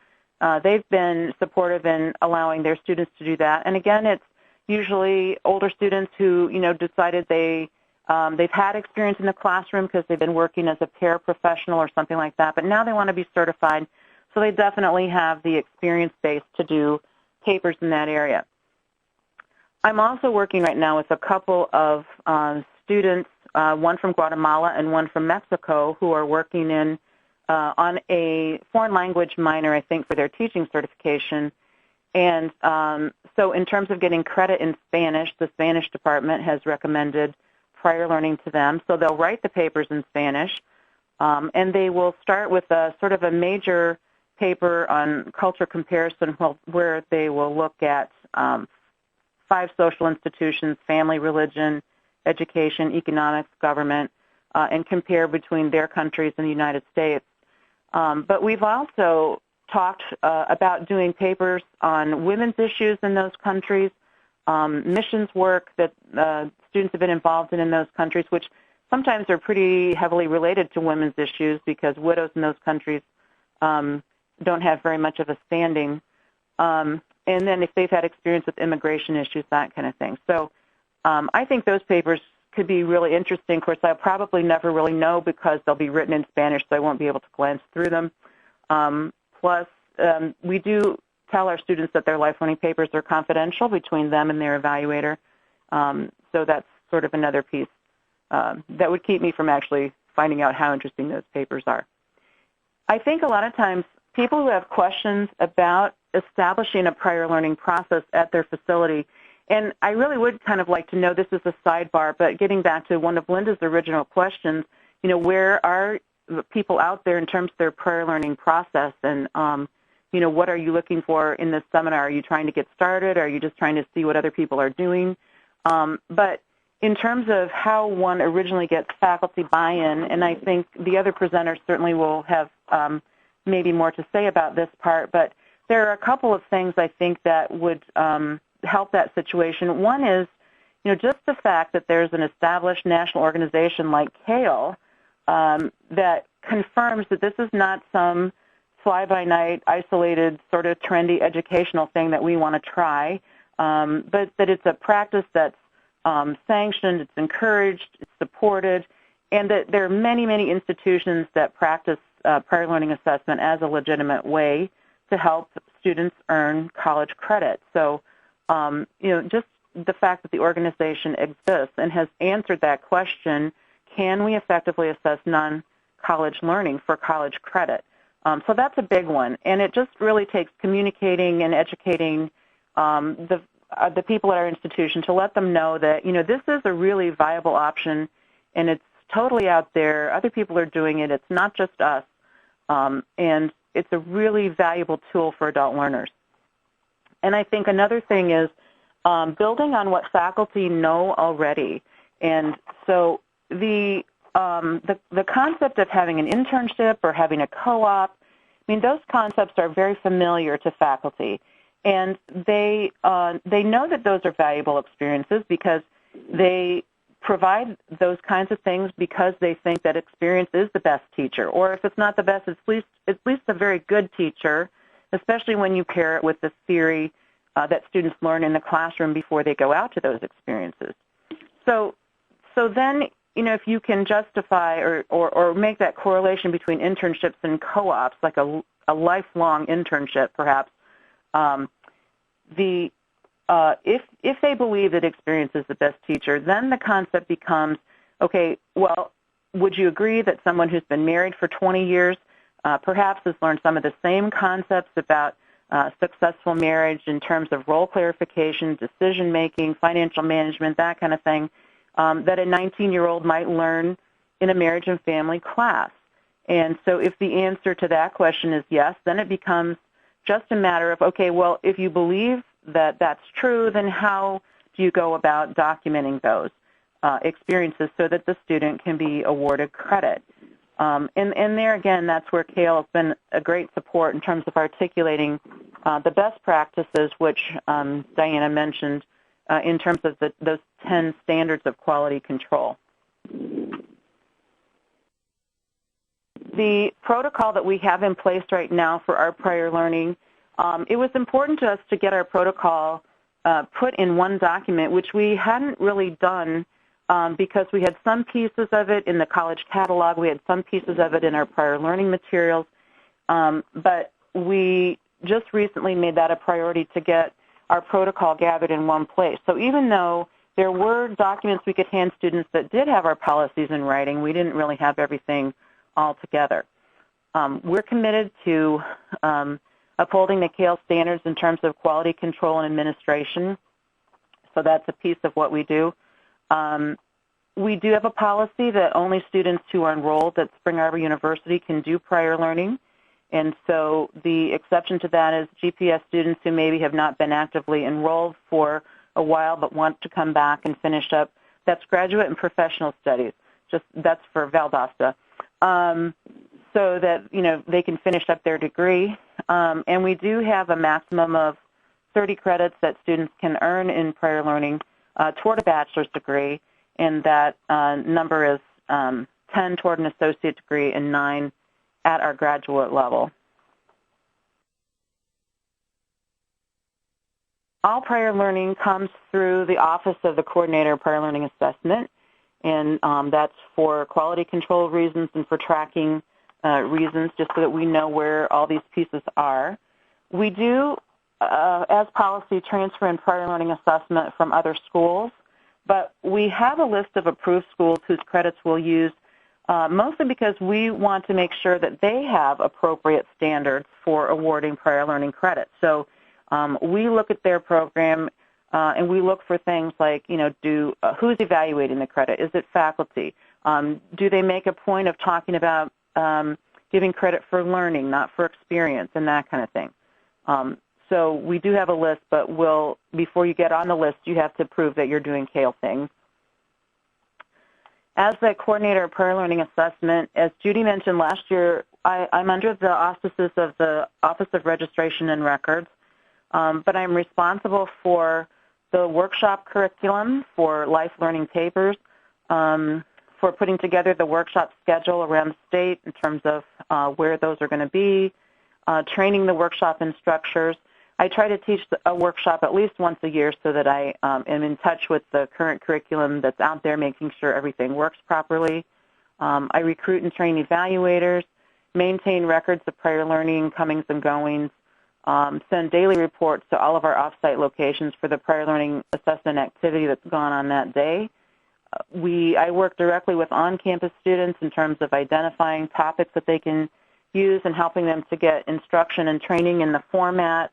E: they've been supportive in allowing their students to do that. And again, it's usually older students who, decided they've had experience in the classroom because they've been working as a paraprofessional or something like that, but now they want to be certified. So they definitely have the experience base to do papers in that area. I'm also working right now with a couple of students, one from Guatemala and one from Mexico, who are working on a foreign language minor, I think, for their teaching certification. And so in terms of getting credit in Spanish, the Spanish department has recommended prior learning to them. So they'll write the papers in Spanish, and they will start with a sort of a major paper on culture comparison where they will look at 5 social institutions: family, religion, education, economics, government, and compare between their countries and the United States. But we've also talked about doing papers on women's issues in those countries, missions work that students have been involved in those countries, which sometimes are pretty heavily related to women's issues because widows in those countries don't have very much of a standing. And then if they've had experience with immigration issues, that kind of thing. So I think those papers could be really interesting. Of course, I'll probably never really know because they'll be written in Spanish, so I won't be able to glance through them. Plus, we do tell our students that their life learning papers are confidential between them and their evaluator. So that's sort of another piece that would keep me from actually finding out how interesting those papers are. I think a lot of times people who have questions about establishing a prior learning process at their facility, and I really would kind of like to know, this is a sidebar, but getting back to one of Linda's original questions, where are people out there in terms of their prior learning process, and what are you looking for in this seminar? Are you trying to get started? Are you just trying to see what other people are doing? But in terms of how one originally gets faculty buy-in, and I think the other presenters certainly will have maybe more to say about this part, but there are a couple of things I think that would help that situation. One is, just the fact that there's an established national organization like CALE that confirms that this is not some fly-by-night, isolated, sort of trendy educational thing that we want to try, but that it's a practice that's sanctioned, it's encouraged, it's supported, and that there are many, many institutions that practice prior learning assessment as a legitimate way to help students earn college credit. So, just the fact that the organization exists and has answered that question, can we effectively assess non-college learning for college credit? So that's a big one, and it just really takes communicating and educating the people at our institution to let them know that, this is a really viable option, and it's totally out there. Other people are doing it. It's not just us, and it's a really valuable tool for adult learners. And I think another thing is building on what faculty know already. And so the concept of having an internship or having a co-op, those concepts are very familiar to faculty. And they know that those are valuable experiences because they provide those kinds of things because they think that experience is the best teacher. Or if it's not the best, it's at least a very good teacher, especially when you pair it with the theory that students learn in the classroom before they go out to those experiences. So then, if you can justify or make that correlation between internships and co-ops, like a lifelong internship perhaps, if they believe that experience is the best teacher, then the concept becomes, okay, well, would you agree that someone who's been married for 20 years perhaps has learned some of the same concepts about successful marriage in terms of role clarification, decision-making, financial management, that kind of thing, that a 19-year-old might learn in a marriage and family class? And so if the answer to that question is yes, then it becomes just a matter of, okay, well, if you believe that that's true, then how do you go about documenting those experiences so that the student can be awarded credit? And there again, that's where CALE has been a great support in terms of articulating the best practices, which Diana mentioned, in terms of those 10 standards of quality control. The protocol that we have in place right now for our prior learning, it was important to us to get our protocol put in one document, which we hadn't really done because we had some pieces of it in the college catalog, we had some pieces of it in our prior learning materials, but we just recently made that a priority to get our protocol gathered in one place. So even though there were documents we could hand students that did have our policies in writing, we didn't really have everything all together. We're committed to upholding the CALE standards in terms of quality control and administration, so that's a piece of what we do. We do have a policy that only students who are enrolled at Spring Arbor University can do prior learning, and so the exception to that is GPS students who maybe have not been actively enrolled for a while but want to come back and finish up. That's graduate and professional studies. That's for Valdosta. So that they can finish up their degree. And we do have a maximum of 30 credits that students can earn in prior learning toward a bachelor's degree, and that number is 10 toward an associate degree and 9 at our graduate level. All prior learning comes through the Office of the Coordinator of Prior Learning Assessment, and that's for quality control reasons and for tracking reasons, just so that we know where all these pieces are. We do, as policy, transfer in prior learning assessment from other schools, but we have a list of approved schools whose credits we'll use, mostly because we want to make sure that they have appropriate standards for awarding prior learning credits. So we look at their program and we look for things like, who's evaluating the credit? Is it faculty? Do they make a point of talking about giving credit for learning, not for experience, and that kind of thing? So we do have a list, but before you get on the list, you have to prove that you're doing CALE things. As the coordinator of prior learning assessment, as Judy mentioned last year, I'm under the auspices of the Office of Registration and Records, but I'm responsible for the workshop curriculum for life learning papers, for putting together the workshop schedule around the state in terms of where those are going to be, training the workshop instructors. I try to teach a workshop at least once a year so that I am in touch with the current curriculum that's out there, making sure everything works properly. I recruit and train evaluators, maintain records of prior learning, comings and goings, send daily reports to all of our off-site locations for the prior learning assessment activity that's gone on that day. I work directly with on-campus students in terms of identifying topics that they can use and helping them to get instruction and training in the format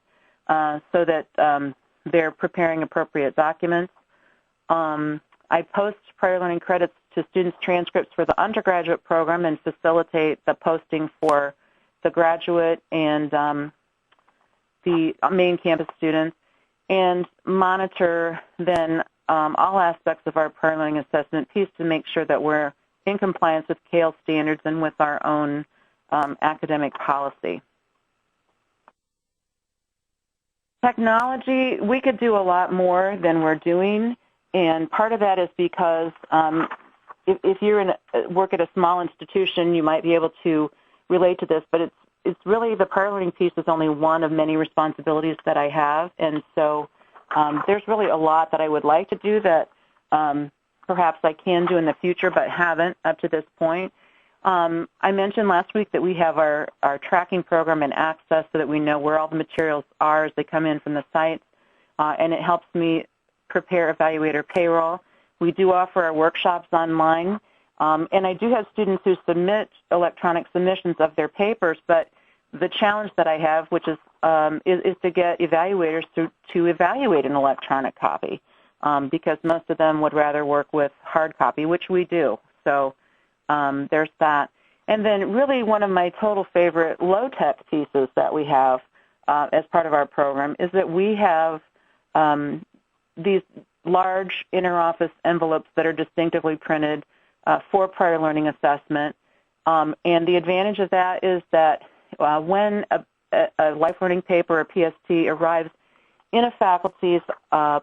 E: so that they're preparing appropriate documents. I post prior learning credits to students' transcripts for the undergraduate program and facilitate the posting for the graduate and the main campus students, and monitor then all aspects of our prior learning assessment piece to make sure that we're in compliance with CALE standards and with our own academic policy. Technology, we could do a lot more than we're doing, and part of that is because if you're work at a small institution, you might be able to relate to this, but it's really the prior learning piece is only one of many responsibilities that I have, and so there's really a lot that I would like to do that perhaps I can do in the future but haven't up to this point. I mentioned last week that we have our tracking program and access so that we know where all the materials are as they come in from the sites, and it helps me prepare evaluator payroll. We do offer our workshops online, and I do have students who submit electronic submissions of their papers, but the challenge that I have, which is to get evaluators to evaluate an electronic copy, because most of them would rather work with hard copy, which we do. So there's that. And then really one of my total favorite low-tech pieces that we have as part of our program is that we have these large interoffice envelopes that are distinctively printed for prior learning assessment. And the advantage of that is that when a life learning paper or PST arrives in a faculty's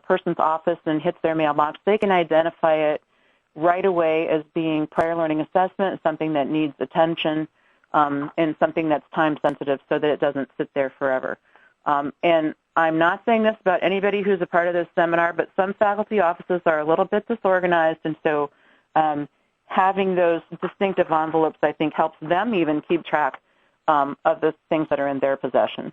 E: person's office and hits their mailbox, they can identify it right away as being prior learning assessment, something that needs attention, and something that's time sensitive so that it doesn't sit there forever. And I'm not saying this about anybody who's a part of this seminar, but some faculty offices are a little bit disorganized, and so having those distinctive envelopes, I think, helps them even keep track of the things that are in their possession.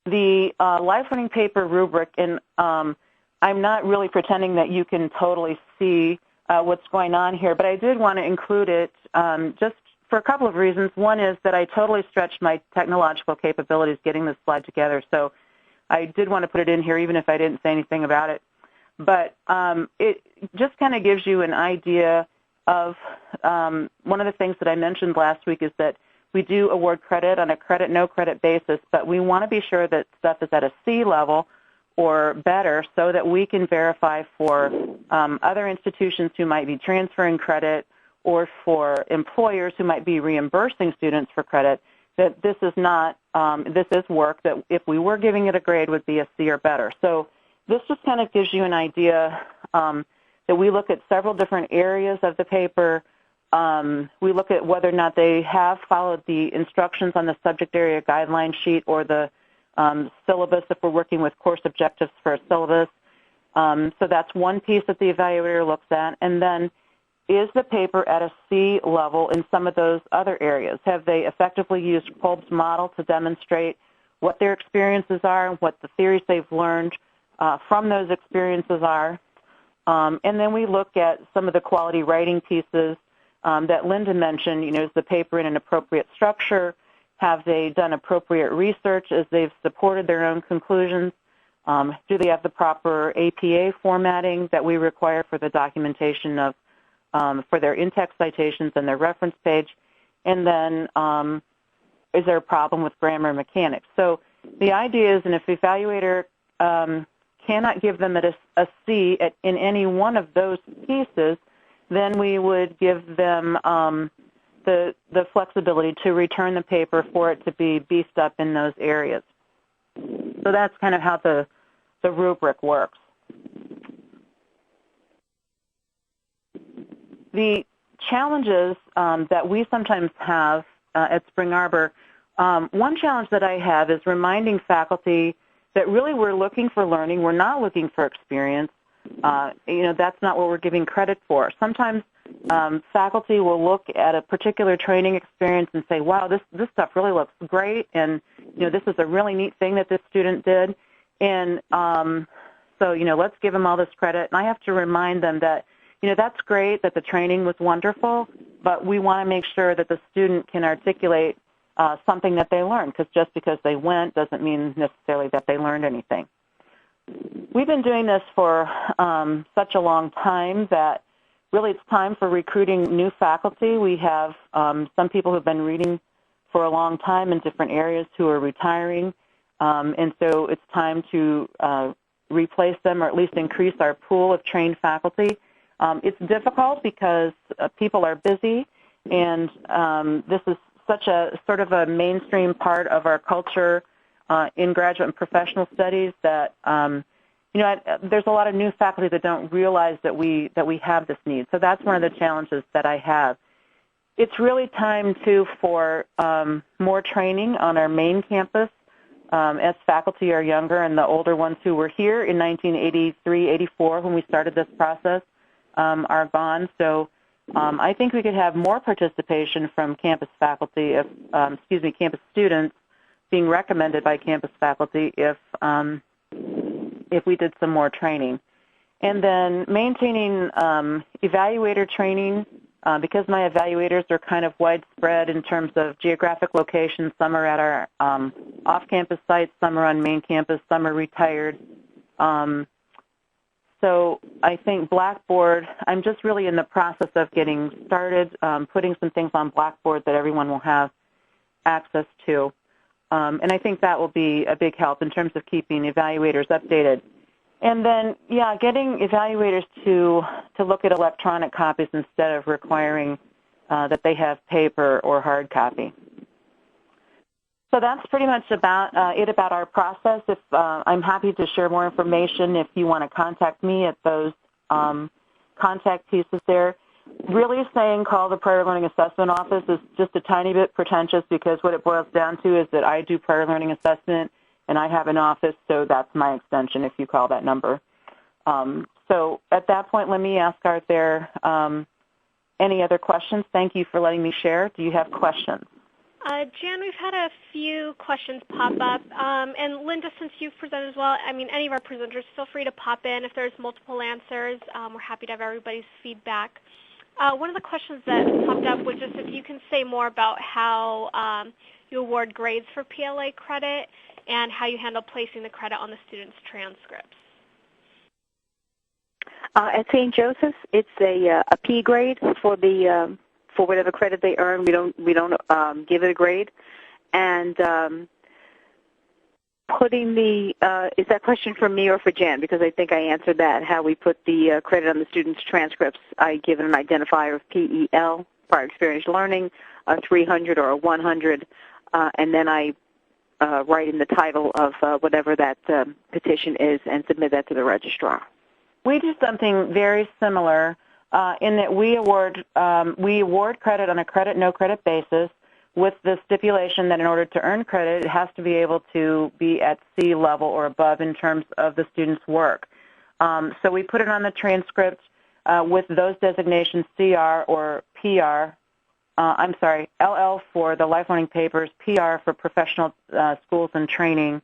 E: The life learning paper rubric, and I'm not really pretending that you can totally see what's going on here, but I did want to include it just for a couple of reasons. One is that I totally stretched my technological capabilities getting this slide together, so I did want to put it in here even if I didn't say anything about it. But it just kind of gives you an idea of one of the things that I mentioned last week is that we do award credit on a credit, no credit basis, but we want to be sure that stuff is at a C level or better so that we can verify for other institutions who might be transferring credit or for employers who might be reimbursing students for credit that this is not, this is work that if we were giving it a grade would be a C or better. So this just kind of gives you an idea that we look at several different areas of the paper. We look at whether or not they have followed the instructions on the subject area guideline sheet or the syllabus if we're working with course objectives for a syllabus. So that's one piece that the evaluator looks at. And then is the paper at a C level in some of those other areas? Have they effectively used Kolb's model to demonstrate what their experiences are and what the theories they've learned from those experiences are? And then we look at some of the quality writing pieces that Linda mentioned. You know, is the paper in an appropriate structure? Have they done appropriate research as they've supported their own conclusions? Do they have the proper APA formatting that we require for the documentation of for their in-text citations and their reference page? And then is there a problem with grammar mechanics? So the idea is, and if the evaluator cannot give them a C in any one of those pieces, then we would give them the flexibility to return the paper for it to be beefed up in those areas. So that's kind of how the the rubric works. The challenges that we sometimes have at Spring Arbor, one challenge that I have is reminding faculty that really we're looking for learning. We're not looking for experience. That's not what we're giving credit for. Sometimes faculty will look at a particular training experience and say, wow, this stuff really looks great, and this is a really neat thing that this student did. And so let's give them all this credit. And I have to remind them that that's great, that the training was wonderful, but we want to make sure that the student can articulate something that they learned, just because they went doesn't mean necessarily that they learned anything. We've been doing this for such a long time that really it's time for recruiting new faculty. We have some people who've been reading for a long time in different areas who are retiring, and so it's time to replace them, or at least increase our pool of trained faculty. It's difficult because people are busy, and this is such a sort of a mainstream part of our culture in graduate and professional studies that there's a lot of new faculty that don't realize that we have this need. So that's one of the challenges that I have. It's really time too for more training on our main campus as faculty are younger, and the older ones who were here in 1983, 84 when we started this process are gone. So I think we could have more participation from campus faculty, campus students being recommended by campus faculty if we did some more training. And then maintaining evaluator training, because my evaluators are kind of widespread in terms of geographic location. Some are at our off-campus sites, some are on main campus, some are retired. So I think Blackboard, I'm just really in the process of getting started, putting some things on Blackboard that everyone will have access to. And I think that will be a big help in terms of keeping evaluators updated. And then, getting evaluators to look at electronic copies instead of requiring that they have paper or hard copy. So that's pretty much about about our process. If I'm happy to share more information if you want to contact me at those contact pieces there. Really saying call the Prior Learning Assessment Office is just a tiny bit pretentious, because what it boils down to is that I do prior learning assessment and I have an office, so that's my extension if you call that number. So at that point, let me ask, are there any other questions? Thank you for letting me share. Do you have questions?
A: Jan, we've had a few questions pop up. And Linda, since you've presented as well, any of our presenters, feel free to pop in if there's multiple answers. We're happy to have everybody's feedback. One of the questions that popped up was just if you can say more about how you award grades for PLA credit and how you handle placing the credit on the students' transcripts.
B: At St. Joseph's, it's a P grade for the for whatever credit they earn. We don't give it a grade. And putting the is that question for me or for Jan? Because I think I answered that. How we put the credit on the students' transcripts. I give it an identifier of PEL, prior experience learning, a 300 or a 100, and then I write in the title of whatever that petition is and submit that to the registrar.
E: We do something very similar in that we award credit on a credit, no credit basis, with the stipulation that in order to earn credit, it has to be able to be at C level or above in terms of the student's work. So we put it on the transcript with those designations, CR or PR. LL for the life learning papers, PR for professional schools and training,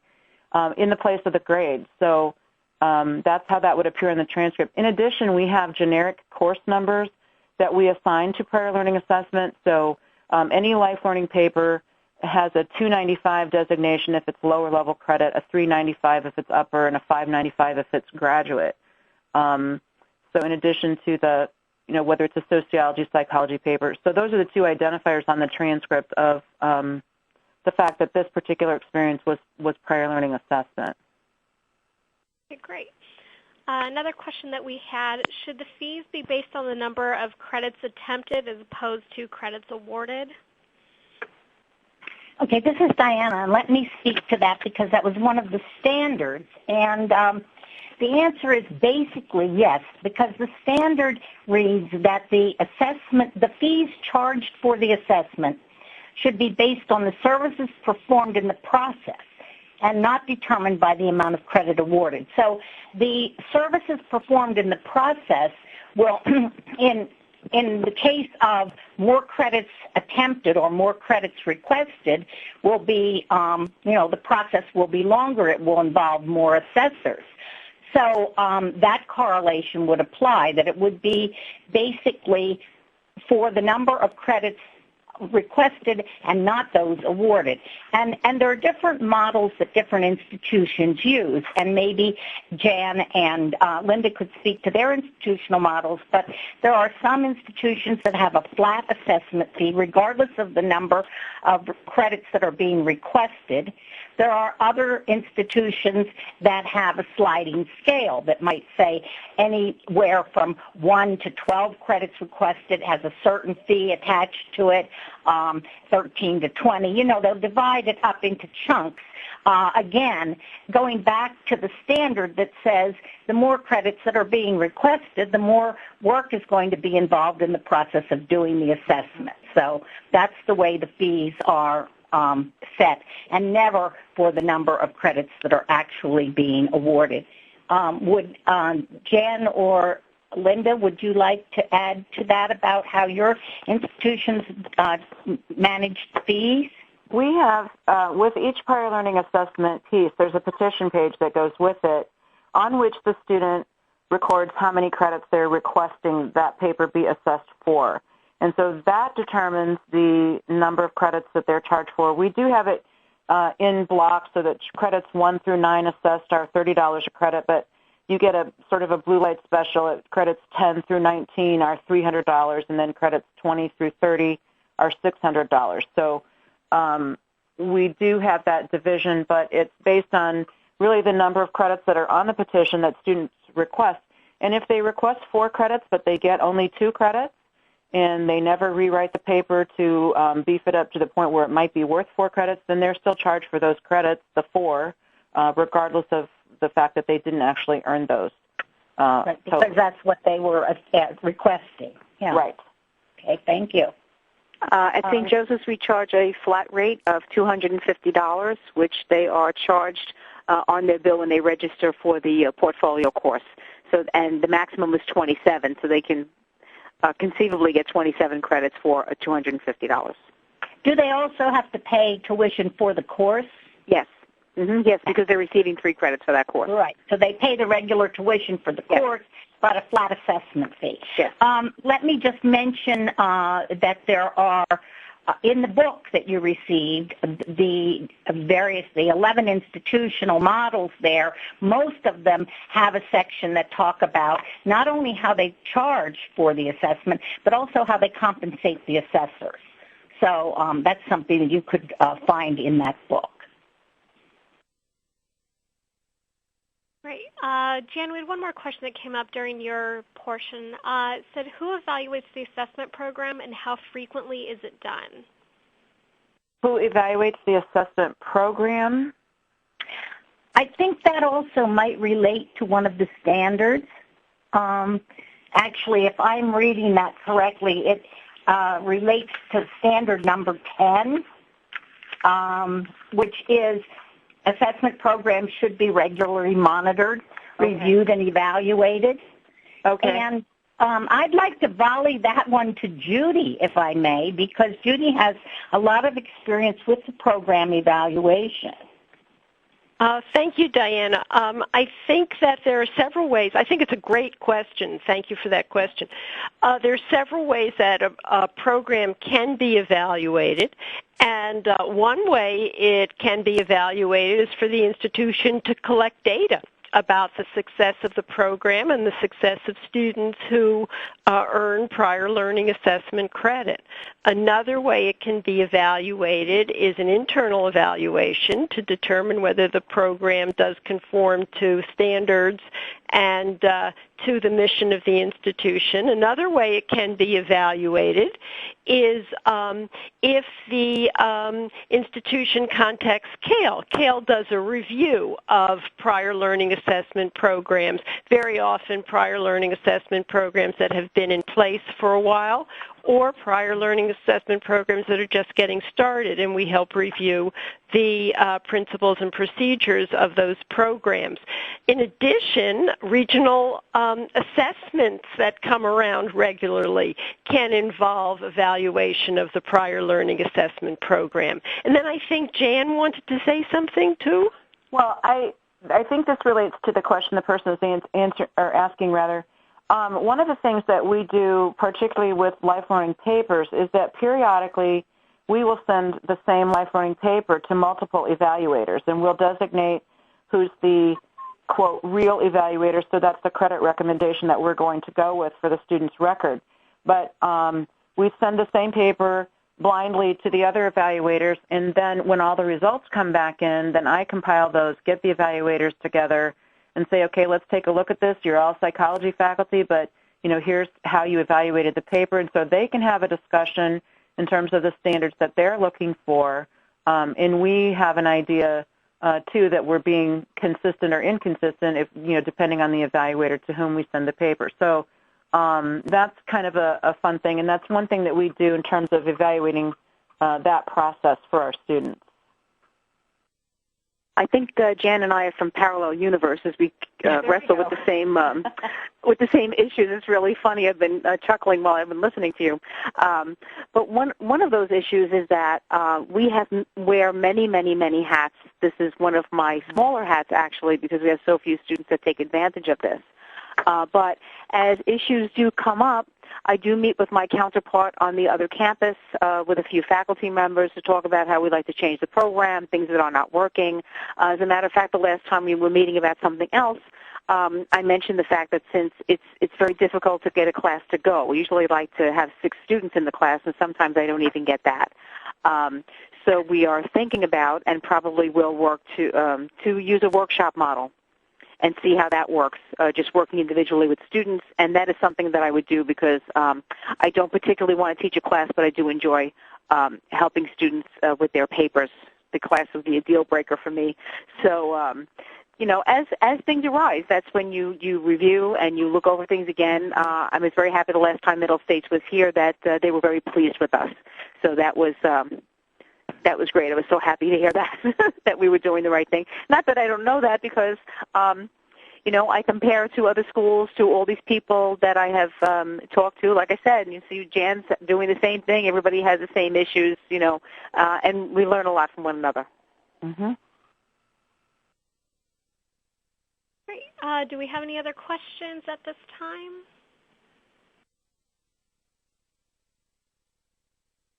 E: in the place of the grade. So that's how that would appear in the transcript. In addition, we have generic course numbers that we assign to prior learning assessment. So any life learning paper has a 295 designation if it's lower level credit, a 395 if it's upper, and a 595 if it's graduate. So in addition to the, whether it's a sociology, psychology paper. So those are the two identifiers on the transcript of the fact that this particular experience was prior learning assessment.
A: Okay, great. Another question that we had, should the fees be based on the number of credits attempted as opposed to credits awarded?
D: Okay, this is Diana, and let me speak to that because that was one of the standards. And the answer is basically yes, because the standard reads that the fees charged for the assessment should be based on the services performed in the process and not determined by the amount of credit awarded. So the services performed in the process will, in the case of more credits attempted or more credits requested, will be, the process will be longer. It will involve more assessors. So that correlation would apply, that it would be basically for the number of credits requested and not those awarded. And there are different models that different institutions use, and maybe Jan and Linda could speak to their institutional models, but there are some institutions that have a flat assessment fee regardless of the number of credits that are being requested. There are other institutions that have a sliding scale that might say anywhere from 1 to 12 credits requested has a certain fee attached to it, 13 to 20. They'll divide it up into chunks. Again, going back to the standard that says the more credits that are being requested, the more work is going to be involved in the process of doing the assessment. So that's the way the fees are set, and never for the number of credits that are actually being awarded. Would Jan or Linda, would you like to add to that about how your institutions manage fees?
E: We have, with each prior learning assessment piece, there's a petition page that goes with it on which the student records how many credits they're requesting that paper be assessed for. And so that determines the number of credits that they're charged for. We do have it in blocks so that credits 1 through 9 assessed are $30 a credit, but you get a sort of a blue light special. Credits 10 through 19 are $300, and then credits 20 through 30 are $600. So we do have that division, but it's based on really the number of credits that are on the petition that students request. And if they request 4 credits but they get only 2 credits, and they never rewrite the paper to beef it up to the point where it might be worth 4 credits, then they're still charged for those credits, the 4, regardless of the fact that they didn't actually earn those.
D: Right, because that's what they were requesting. Yeah.
E: Right.
D: Okay, thank you.
B: At St. Joseph's, we charge a flat rate of $250, which they are charged on their bill when they register for the portfolio course. So, and the maximum is 27, so they can conceivably get 27 credits for $250.
D: Do they also have to pay tuition for the course?
B: Yes. Mm-hmm. Yes, because they're receiving 3 credits for that course.
D: Right. So they pay the regular tuition for the course, but a flat assessment fee.
B: Yes.
D: Let me just mention that there are, in the book that you received, the 11 institutional models there, most of them have a section that talk about not only how they charge for the assessment, but also how they compensate the assessors. So that's something that you could find in that book.
A: Right. Jan, we had one more question that came up during your portion. It said, who evaluates the assessment program and how frequently is it done?
E: Who evaluates the assessment program?
D: I think that also might relate to one of the standards. Actually, if I'm reading that correctly, it relates to standard number 10, which is assessment programs should be regularly monitored, reviewed, and evaluated.
E: Okay.
D: And I'd like to volley that one to Judy, if I may, because Judy has a lot of experience with the program evaluation.
C: Thank you, Diana. I think that there are several ways. I think it's a great question. Thank you for that question. There are several ways that a program can be evaluated, and one way it can be evaluated is for the institution to collect data about the success of the program and the success of students who earn prior learning assessment credit. Another way it can be evaluated is an internal evaluation to determine whether the program does conform to standards and to the mission of the institution. Another way it can be evaluated is if the institution contacts CALE. CALE does a review of prior learning assessment programs, very often prior learning assessment programs that have been in place for a while, or prior learning assessment programs that are just getting started, and we help review the principles and procedures of those programs. In addition, regional assessments that come around regularly can involve evaluation of the prior learning assessment program. And then I think Jan wanted to say something too.
E: Well, I think this relates to the question the person is asking. One of the things that we do, particularly with life learning papers, is that periodically we will send the same life learning paper to multiple evaluators, and we'll designate who's the, quote, real evaluator, so that's the credit recommendation that we're going to go with for the student's record. But we send the same paper blindly to the other evaluators, and then when all the results come back in, then I compile those, get the evaluators together, and say, okay, let's take a look at this. You're all psychology faculty, but here's how you evaluated the paper. And so they can have a discussion in terms of the standards that they're looking for. And we have an idea, too, that we're being consistent or inconsistent, if depending on the evaluator to whom we send the paper. So that's kind of a fun thing, and that's one thing that we do in terms of evaluating that process for our students.
B: I think Jan and I are from parallel universes. We wrestle with the same issues. It's really funny. I've been chuckling while I've been listening to you. But one of those issues is that we wear many, many, many hats. This is one of my smaller hats, actually, because we have so few students that take advantage of this. But as issues do come up, I do meet with my counterpart on the other campus with a few faculty members to talk about how we'd like to change the program, things that are not working. As a matter of fact, the last time we were meeting about something else, I mentioned the fact that since it's very difficult to get a class to go, we usually like to have 6 students in the class, and sometimes I don't even get that. So we are thinking about, and probably will work to use a workshop model and see how that works, just working individually with students. And that is something that I would do because I don't particularly want to teach a class, but I do enjoy helping students with their papers. The class would be a deal breaker for me. So, as things arise, that's when you review and you look over things again. I was very happy the last time Middle States was here that they were very pleased with us. So that was great. I was so happy to hear that, that we were doing the right thing. Not that I don't know that because, I compare to other schools, to all these people that I have talked to. Like I said, you see Jan's doing the same thing. Everybody has the same issues, and we learn a lot from one another.
E: Mm-hmm.
A: Great. Do we have any other questions at this time?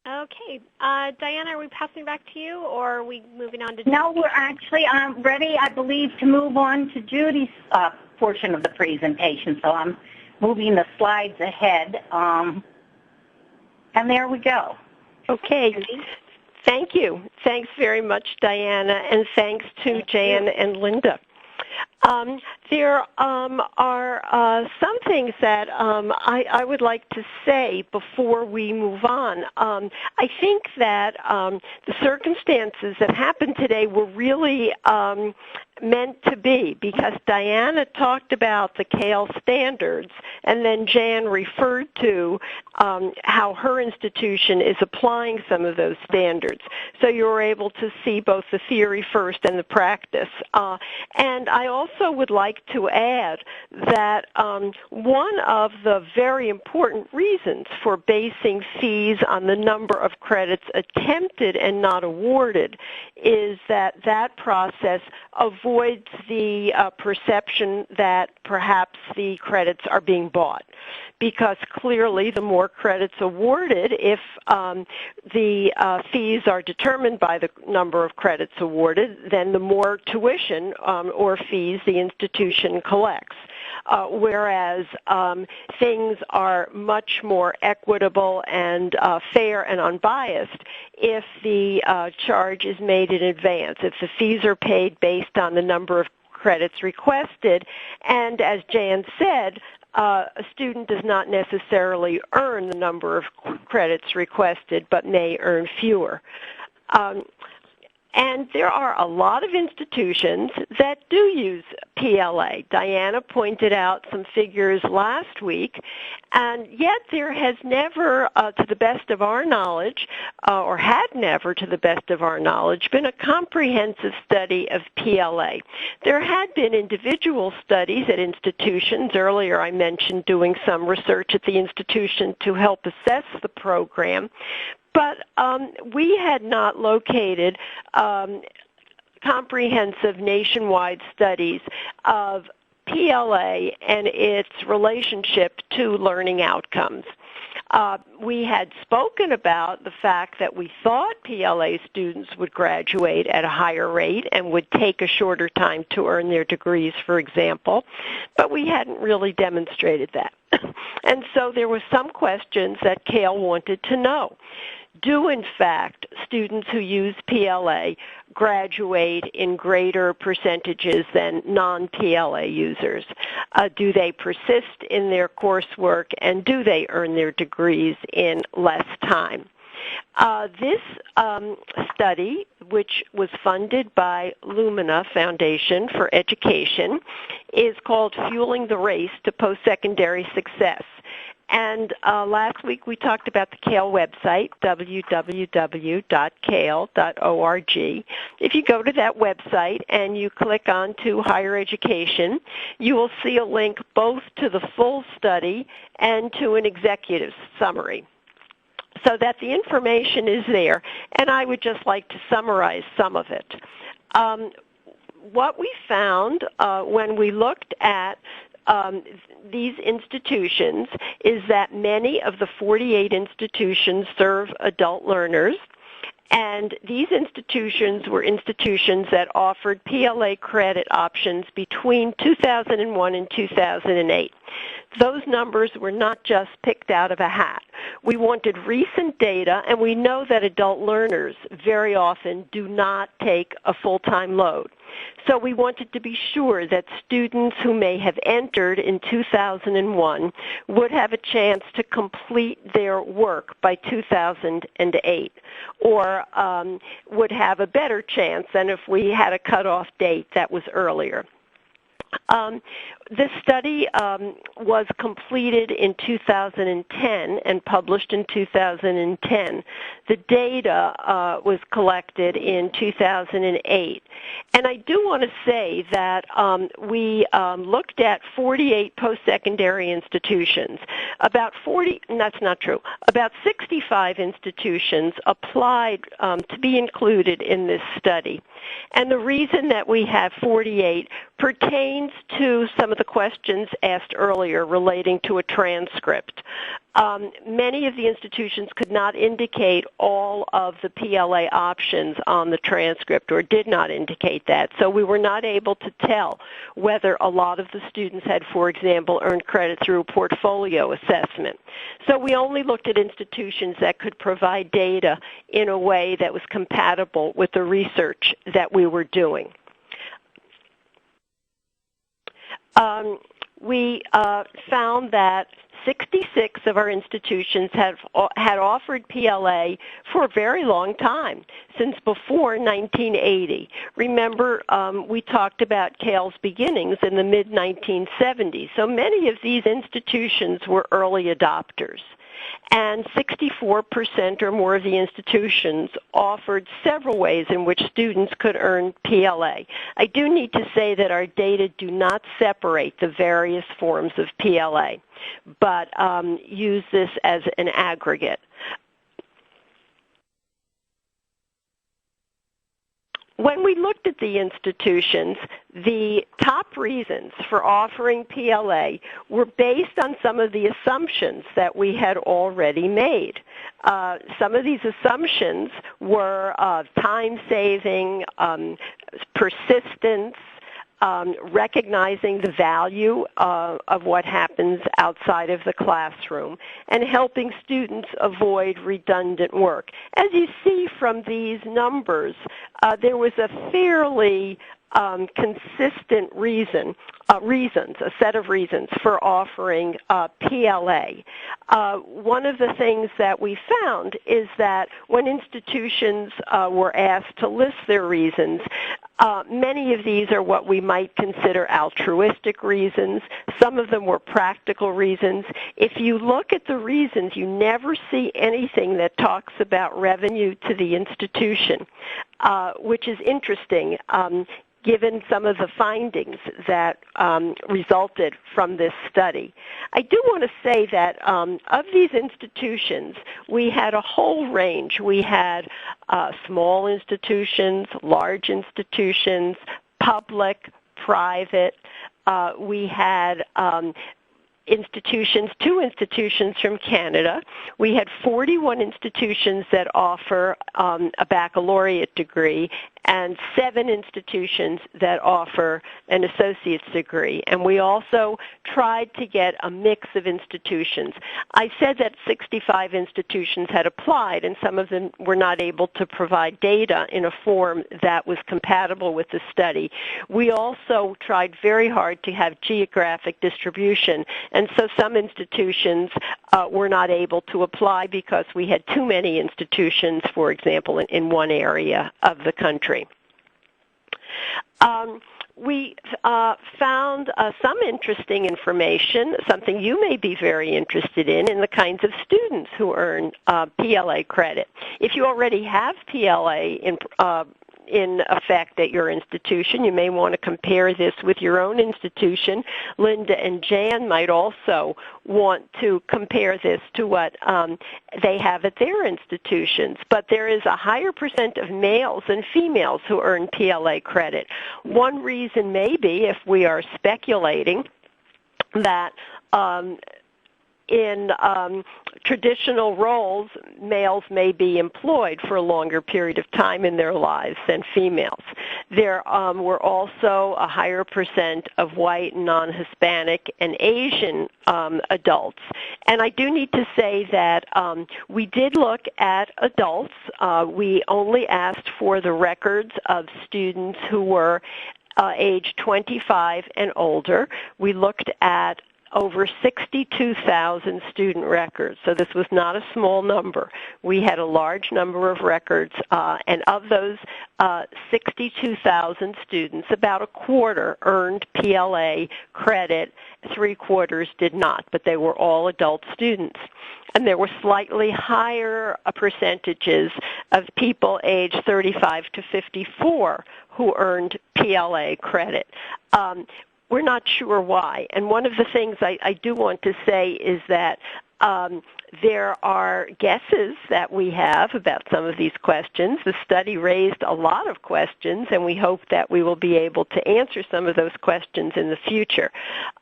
A: Okay. Diana, are we passing back to you, or are we moving on to Judy?
D: No, we're actually ready, I believe, to move on to Judy's portion of the presentation. So I'm moving the slides ahead. And there we go.
C: Okay. Thank you. Thanks very much, Diana, and thanks to Jan and Linda. There are some things that I would like to say before we move on. I think that the circumstances that happened today were really meant to be, because Diana talked about the CALE standards, and then Jan referred to how her institution is applying some of those standards. So you were able to see both the theory first and the practice. And I also would like to add that one of the very important reasons for basing fees on the number of credits attempted and not awarded is that that process avoids the perception that perhaps the credits are being bought. Because clearly the more credits awarded, if the fees are determined by the number of credits awarded, then the more tuition or fees the institution collects. Whereas things are much more equitable and fair and unbiased if the charge is made in advance, if the fees are paid based on the number of credits requested. And as Jan said, a student does not necessarily earn the number of credits requested, but may earn fewer. And there are a lot of institutions that do use PLA. Diana pointed out some figures last week, and yet there has never, to the best of our knowledge, or had never, to the best of our knowledge, been a comprehensive study of PLA. There had been individual studies at institutions. Earlier I mentioned doing some research at the institution to help assess the program. But we had not located comprehensive nationwide studies of PLA and its relationship to learning outcomes. We had spoken about the fact that we thought PLA students would graduate at a higher rate and would take a shorter time to earn their degrees, for example, but we hadn't really demonstrated that. And so there were some questions that Cale wanted to know. Do, in fact, students who use PLA graduate in greater percentages than non-PLA users? Do they persist in their coursework, and do they earn their degrees in less time? This study, which was funded by Lumina Foundation for Education, is called Fueling the Race to Post-Secondary Success. And last week we talked about the Cale website, www.cale.org. If you go to that website and you click on to higher education, you will see a link both to the full study and to an executive summary, so that the information is there. And I would just like to summarize some of it. What we found when we looked at these institutions is that many of the 48 institutions serve adult learners, and these institutions were institutions that offered PLA credit options between 2001 and 2008. Those numbers were not just picked out of a hat. We wanted recent data, and we know that adult learners very often do not take a full-time load. So we wanted to be sure that students who may have entered in 2001 would have a chance to complete their work by 2008, or would have a better chance than if we had a cutoff date that was earlier. This study was completed in 2010 and published in 2010. The data was collected in 2008. And I do want to say that we looked at 48 post-secondary institutions. About 65 institutions applied to be included in this study. And the reason that we have 48 pertains to some of the questions asked earlier relating to a transcript. Many of the institutions could not indicate all of the PLA options on the transcript, or did not indicate that. So we were not able to tell whether a lot of the students had, for example, earned credit through a portfolio assessment. So we only looked at institutions that could provide data in a way that was compatible with the research that we were doing. We found that 66 of our institutions had offered PLA for a very long time, since before 1980. Remember, we talked about Cale's beginnings in the mid-1970s, so many of these institutions were early adopters. And 64% or more of the institutions offered several ways in which students could earn PLA. I do need to say that our data do not separate the various forms of PLA, but use this as an aggregate. When we looked at the institutions, the top reasons for offering PLA were based on some of the assumptions that we had already made. Some of these assumptions were time saving, persistence, recognizing the value of what happens outside of the classroom, and helping students avoid redundant work. As you see from these numbers, there was a fairly consistent reasons, a set of reasons for offering PLA. One of the things that we found is that when institutions were asked to list their reasons, many of these are what we might consider altruistic reasons. Some of them were practical reasons. If you look at the reasons, you never see anything that talks about revenue to the institution, which is interesting, given some of the findings that resulted from this study. I do want to say that of these institutions, we had a whole range. We had small institutions, large institutions, public, private. We had institutions, 2 institutions from Canada. We had 41 institutions that offer a baccalaureate degree and 7 institutions that offer an associate's degree. And we also tried to get a mix of institutions. I said that 65 institutions had applied, and some of them were not able to provide data in a form that was compatible with the study. We also tried very hard to have geographic distribution, and so some institutions were not able to apply because we had too many institutions, for example, in one area of the country. We found some interesting information, something you may be very interested in the kinds of students who earn PLA credit. If you already have PLA in effect at your institution, you may want to compare this with your own institution. Linda and Jan might also want to compare this to what they have at their institutions. But there is a higher percent of males than females who earn PLA credit. One reason may be, if we are speculating, that in traditional roles, males may be employed for a longer period of time in their lives than females. There were also a higher percent of white, non-Hispanic, and Asian adults. And I do need to say that we did look at adults. We only asked for the records of students who were age 25 and older. We looked at over 62,000 student records, so this was not a small number. We had a large number of records, and of those 62,000 students, about a quarter earned PLA credit, 3/4 did not, but they were all adult students. And there were slightly higher percentages of people aged 35 to 54 who earned PLA credit. We're not sure why. And one of the things I do want to say is that there are guesses that we have about some of these questions. The study raised a lot of questions, and we hope that we will be able to answer some of those questions in the future.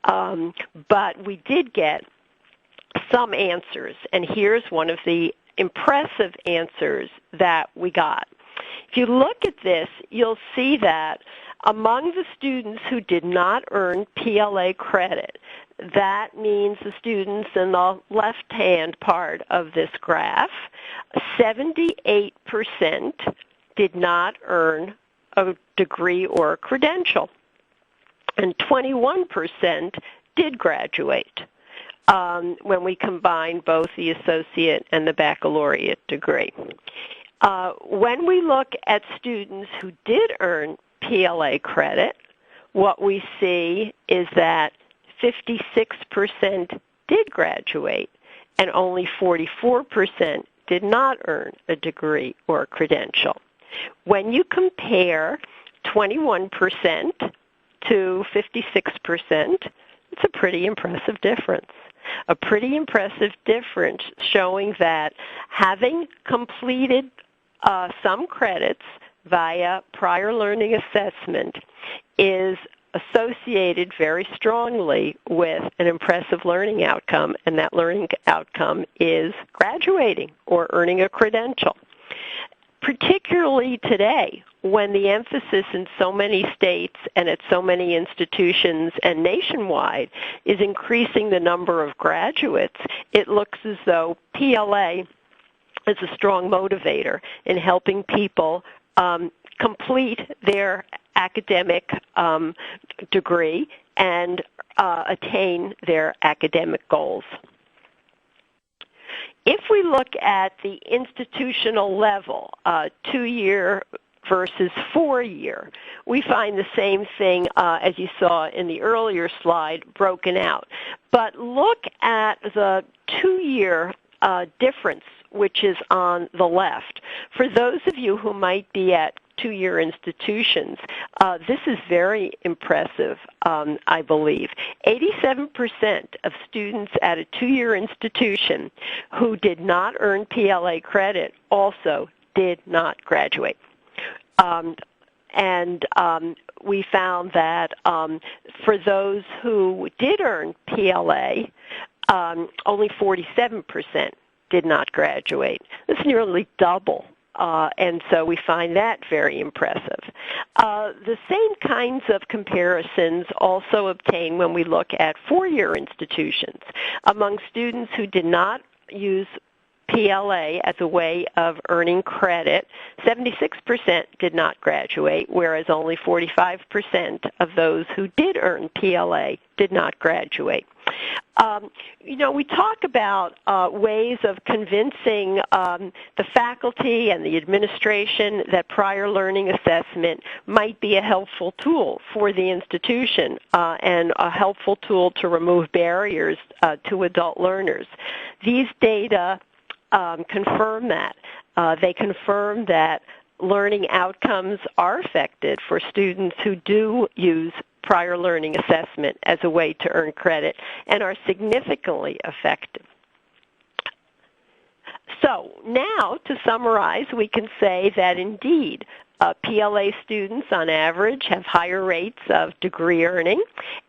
C: But we did get some answers, and here's one of the impressive answers that we got. If you look at this, you'll see that among the students who did not earn PLA credit, that means the students in the left-hand part of this graph, 78% did not earn a degree or a credential, and 21% did graduate when we combine both the associate and the baccalaureate degree. When we look at students who did earn PLA credit, what we see is that 56% did graduate and only 44% did not earn a degree or a credential. When you compare 21% to 56%, it's a pretty impressive difference. A pretty impressive difference showing that having completed some credits via prior learning assessment is associated very strongly with an impressive learning outcome, and that learning outcome is graduating or earning a credential. Particularly today, when the emphasis in so many states and at so many institutions and nationwide is increasing the number of graduates, it looks as though PLA is a strong motivator in helping people complete their academic degree and attain their academic goals. If we look at the institutional level, 2-year versus 4-year, we find the same thing as you saw in the earlier slide broken out. But look at the 2-year difference, which is on the left. For those of you who might be at 2-year institutions, this is very impressive, I believe. 87% of students at a 2-year institution who did not earn PLA credit also did not graduate. We found that for those who did earn PLA, only 47% did not graduate. That's nearly double. And so we find that very impressive. The same kinds of comparisons also obtain when we look at 4-year institutions. Among students who did not use PLA as a way of earning credit, 76% did not graduate, whereas only 45% of those who did earn PLA did not graduate. We talk about ways of convincing the faculty and the administration that prior learning assessment might be a helpful tool for the institution and a helpful tool to remove barriers to adult learners. These data confirm that. They confirm that learning outcomes are affected for students who do use prior learning assessment as a way to earn credit and are significantly effective. So now, to summarize, we can say that indeed PLA students on average have higher rates of degree earning,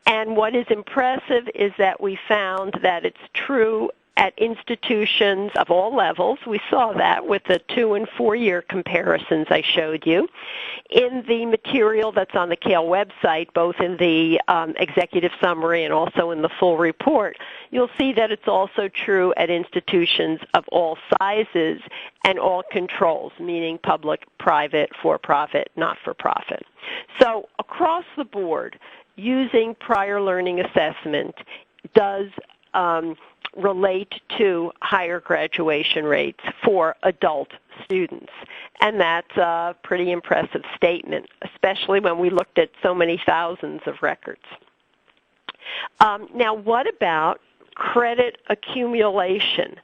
C: and what is impressive is that we found that it's true at institutions of all levels. We saw that with the 2- and 4-year comparisons I showed you. In the material that's on the CALE website, both in the executive summary and also in the full report, you'll see that it's also true at institutions of all sizes and all controls, meaning public, private, for-profit, not-for-profit. So across the board, using prior learning assessment does relate to higher graduation rates for adult students. And that's a pretty impressive statement, especially when we looked at so many thousands of records. Now, what about credit accumulation?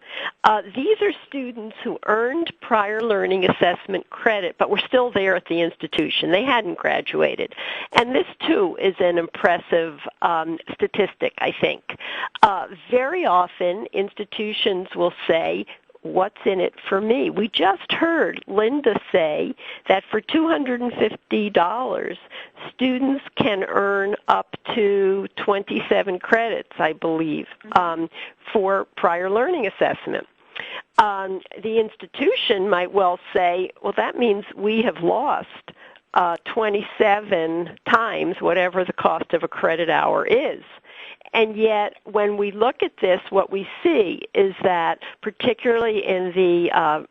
C: These are students who earned prior learning assessment credit but were still there at the institution. They hadn't graduated. And this, too, is an impressive statistic, I think. Very often, institutions will say, what's in it for me? We just heard Linda say that for $250, students can earn up to 27 credits, I believe, for prior learning assessment. The institution might well say, well, that means we have lost 27 times whatever the cost of a credit hour is. And yet, when we look at this, what we see is that, particularly in the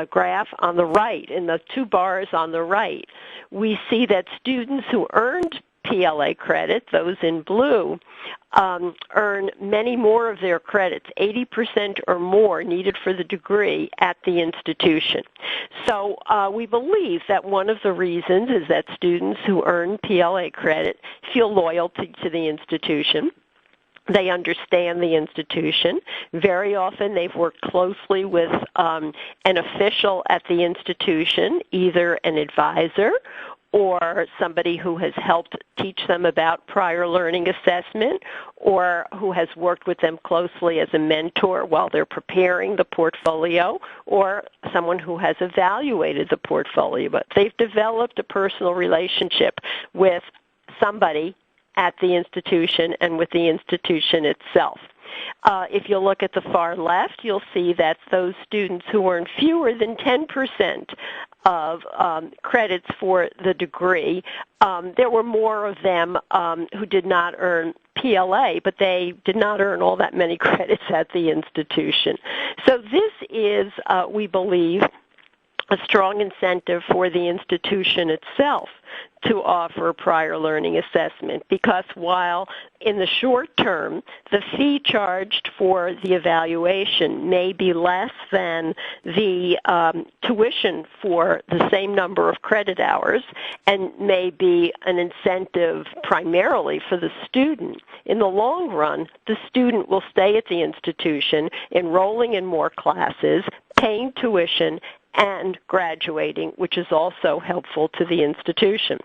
C: graph on the right, in the 2 bars on the right, we see that students who earned PLA credit, those in blue, earn many more of their credits, 80% or more needed for the degree at the institution. So we believe that one of the reasons is that students who earn PLA credit feel loyalty to the institution. They understand the institution. Very often they've worked closely with an official at the institution, either an advisor or somebody who has helped teach them about prior learning assessment, or who has worked with them closely as a mentor while they're preparing the portfolio, or someone who has evaluated the portfolio. But they've developed a personal relationship with somebody at the institution and with the institution itself. If you look at the far left, you'll see that those students who earn fewer than 10% of credits for the degree, there were more of them who did not earn PLA, but they did not earn all that many credits at the institution. So this is, we believe,
F: a strong incentive for the institution itself to offer prior learning assessment, because while in the short term the fee charged for the evaluation may be less than the tuition for the same number of credit hours and may be an incentive primarily for the student, in the long run the student will stay at the institution, enrolling in more classes, paying tuition, and graduating, which is also helpful to the institution.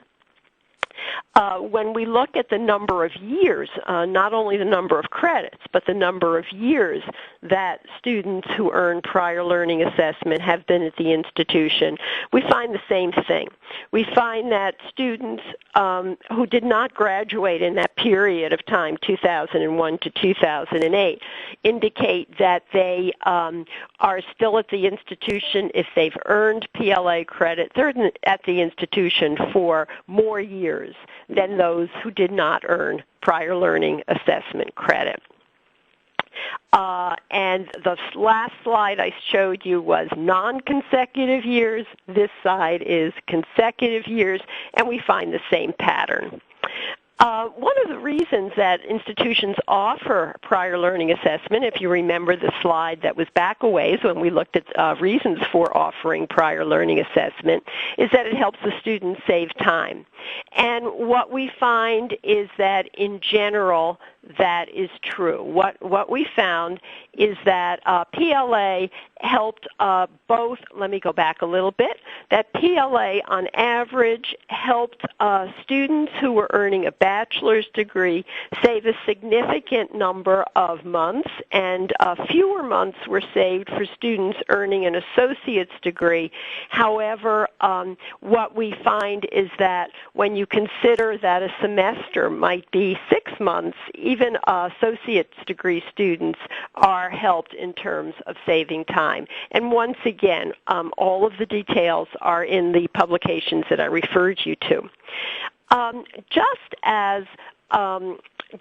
F: When we look at the number of years, not only the number of credits, but the number of years that students who earn prior learning assessment have been at the institution, we find the same thing. We find that students who did not graduate in that period of time, 2001 to 2008, indicate that they are still at the institution if they've earned PLA credit. They're at the institution for more years than those who did not earn prior learning assessment credit. And the last slide I showed you was non-consecutive years. This side is consecutive years, and we find the same pattern. One of the reasons that institutions offer prior learning assessment, if you remember the slide that was back a ways when we looked at reasons for offering prior learning assessment, is that it helps the students save time. And what we find is that in general, that is true. What we found is that PLA helped both, let me go back a little bit, that PLA on average helped students who were earning a bachelor's degree save a significant number of months, and fewer months were saved for students earning an associate's degree. However, what we find is that when you consider that a semester might be 6 months, even associate's degree students are helped in terms of saving time. And once again, all of the details are in the publications that I referred you to. Just as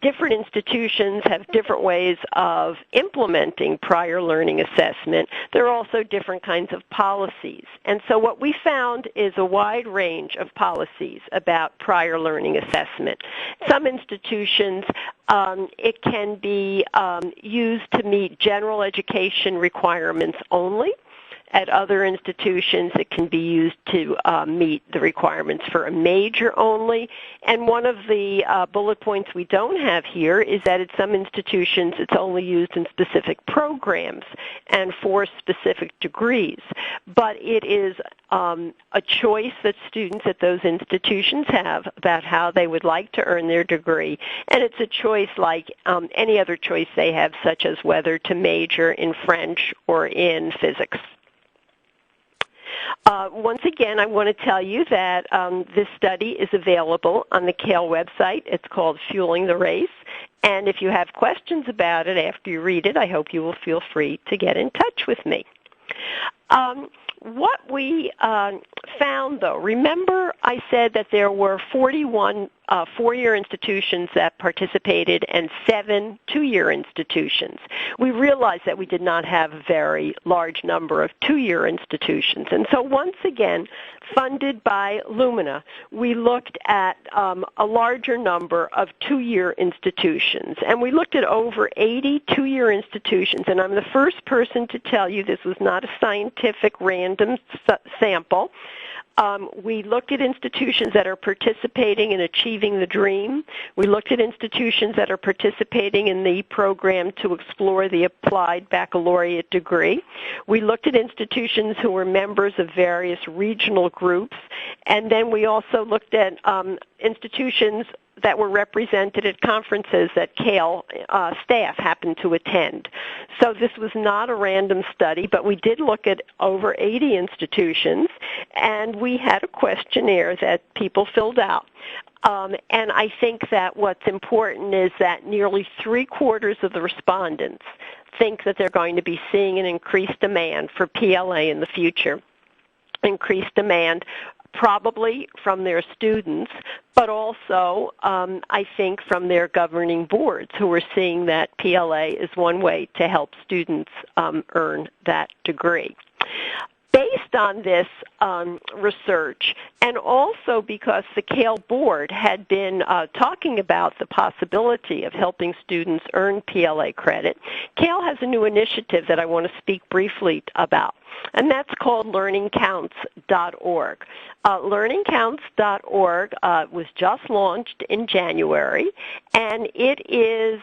F: different institutions have different ways of implementing prior learning assessment, there are also different kinds of policies. And so what we found is a wide range of policies about prior learning assessment. Some institutions, it can be used to meet general education requirements only. At other institutions, it can be used to meet the requirements for a major only. And one of the bullet points we don't have here is that at some institutions, it's only used in specific programs and for specific degrees. But it is a choice that students at those institutions have about how they would like to earn their degree. And it's a choice like any other choice they have, such as whether to major in French or in physics. Once again, I want to tell you that this study is available on the CALE website. It's called Fueling the Race. And if you have questions about it after you read it, I hope you will feel free to get in touch with me. What we found, though, remember I said that there were 41 four-year institutions that participated and 7 two-year institutions. We realized that we did not have a very large number of two-year institutions. And so once again, funded by Lumina, we looked at a larger number of two-year institutions. And we looked at over 80 two-year institutions. And I'm the first person to tell you this was not a scientific random sample. We looked at institutions that are participating in Achieving the Dream. We looked at institutions that are participating in the program to explore the applied baccalaureate degree. We looked at institutions who were members of various regional groups. And then we also looked at institutions that were represented at conferences that CALE staff happened to attend. So this was not a random study, but we did look at over 80 institutions, and we had a questionnaire that people filled out. And I think that what's important is that nearly 3/4 of the respondents think that they're going to be seeing an increased demand for PLA in the future. Increased demand probably from their students, but also I think from their governing boards who are seeing that PLA is one way to help students earn that degree. Based based on this research, and also because the CALE board had been talking about the possibility of helping students earn PLA credit, CALE has a new initiative that I want to speak briefly about, and that's called LearningCounts.org. LearningCounts.org was just launched in January, and it is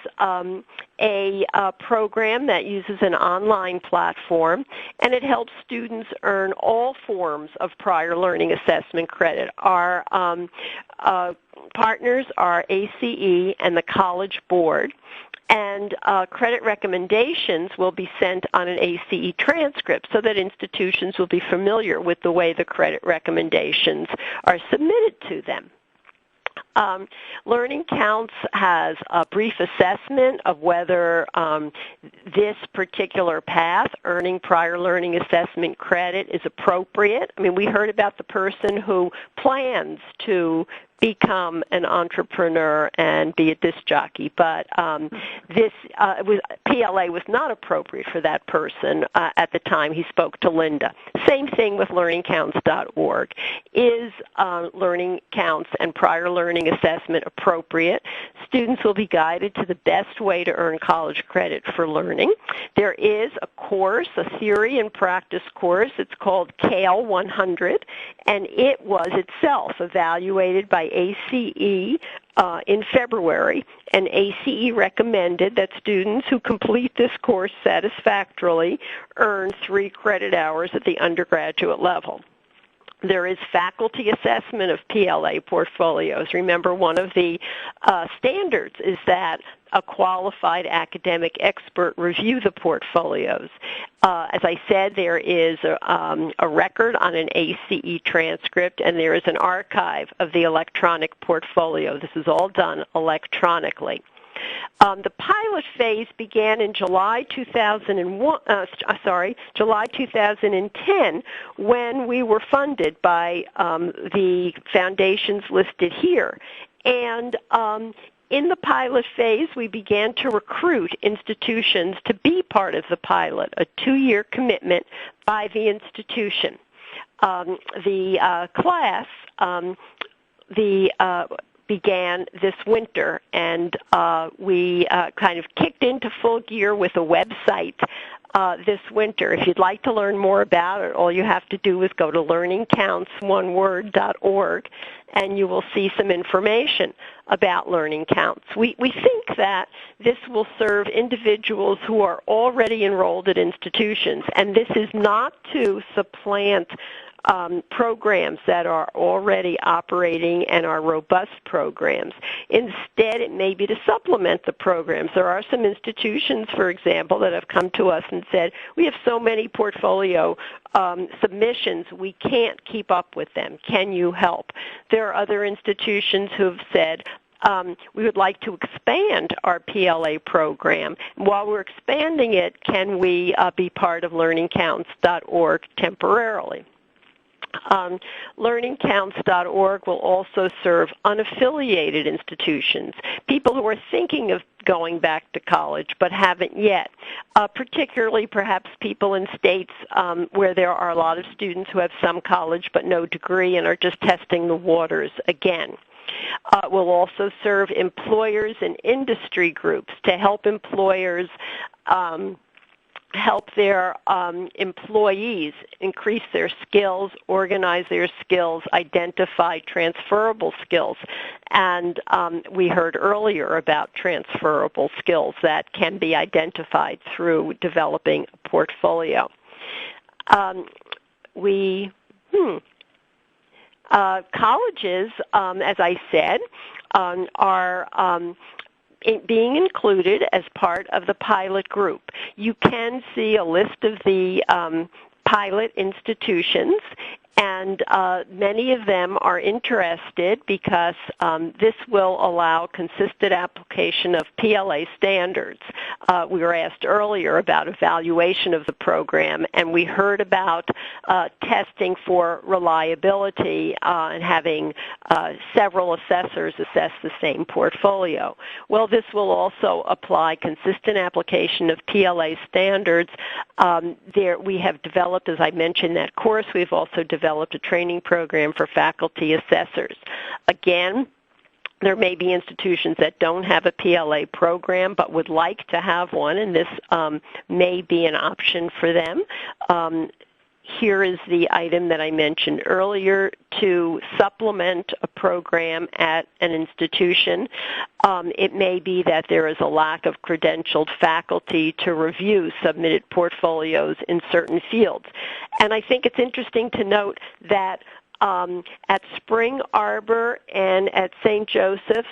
F: a program that uses an online platform, and it helps students earn all forms of prior learning assessment credit. Our partners are ACE and the College Board, and credit recommendations will be sent on an ACE transcript so that institutions will be familiar with the way the credit recommendations are submitted to them. Learning Counts has a brief assessment of whether this particular path, earning prior learning assessment credit, is appropriate. I mean, we heard about the person who plans to become an entrepreneur and be a disc jockey, but PLA was not appropriate for that person at the time he spoke to Linda. Same thing with LearningCounts.org. Is Learning Counts and prior learning assessment appropriate? Students will be guided to the best way to earn college credit for learning. There is a course, a theory and practice course. It's called CALE 100, and it was itself evaluated by ACE in February, and ACE recommended that students who complete this course satisfactorily earn 3 credit hours at the undergraduate level. There is faculty assessment of PLA portfolios. Remember, one of the standards is that a qualified academic expert review the portfolios. As I said, there is a record on an ACE transcript, and there is an archive of the electronic portfolio. This is all done electronically. The pilot phase began in July 2010, when we were funded by the foundations listed here. And in the pilot phase, we began to recruit institutions to be part of the pilot, a 2-year commitment by the institution. The class began this winter, and we kind of kicked into full gear with a website this winter. If you'd like to learn more about it, all you have to do is go to learningcounts.org, and you will see some information about Learning Counts. We think that this will serve individuals who are already enrolled at institutions, and this is not to supplant programs that are already operating and are robust programs. Instead, it may be to supplement the programs. There are some institutions, for example, that have come to us and said, we have so many portfolio submissions, we can't keep up with them. Can you help? There are other institutions who have said, we would like to expand our PLA program. While we're expanding it, can we be part of LearningCounts.org temporarily? LearningCounts.org will also serve unaffiliated institutions, people who are thinking of going back to college but haven't yet, particularly perhaps people in states where there are a lot of students who have some college but no degree and are just testing the waters again. Will also serve employers and industry groups to help employers help their employees increase their skills, organize their skills, identify transferable skills. And we heard earlier about transferable skills that can be identified through developing a portfolio. Colleges, as I said, are being included as part of the pilot group. You can see a list of the pilot institutions, And many of them are interested because this will allow consistent application of PLA standards. We were asked earlier about evaluation of the program, and we heard about testing for reliability and having several assessors assess the same portfolio. Well, this will also apply consistent application of PLA standards. We have developed, as I mentioned, that course. We've also developed a training program for faculty assessors. Again, there may be institutions that don't have a PLA program but would like to have one, and this may be an option for them. Here is the item that I mentioned earlier to supplement a program at an institution. It may be that there is a lack of credentialed faculty to review submitted portfolios in certain fields. And I think it's interesting to note that at Spring Arbor and at St. Joseph's,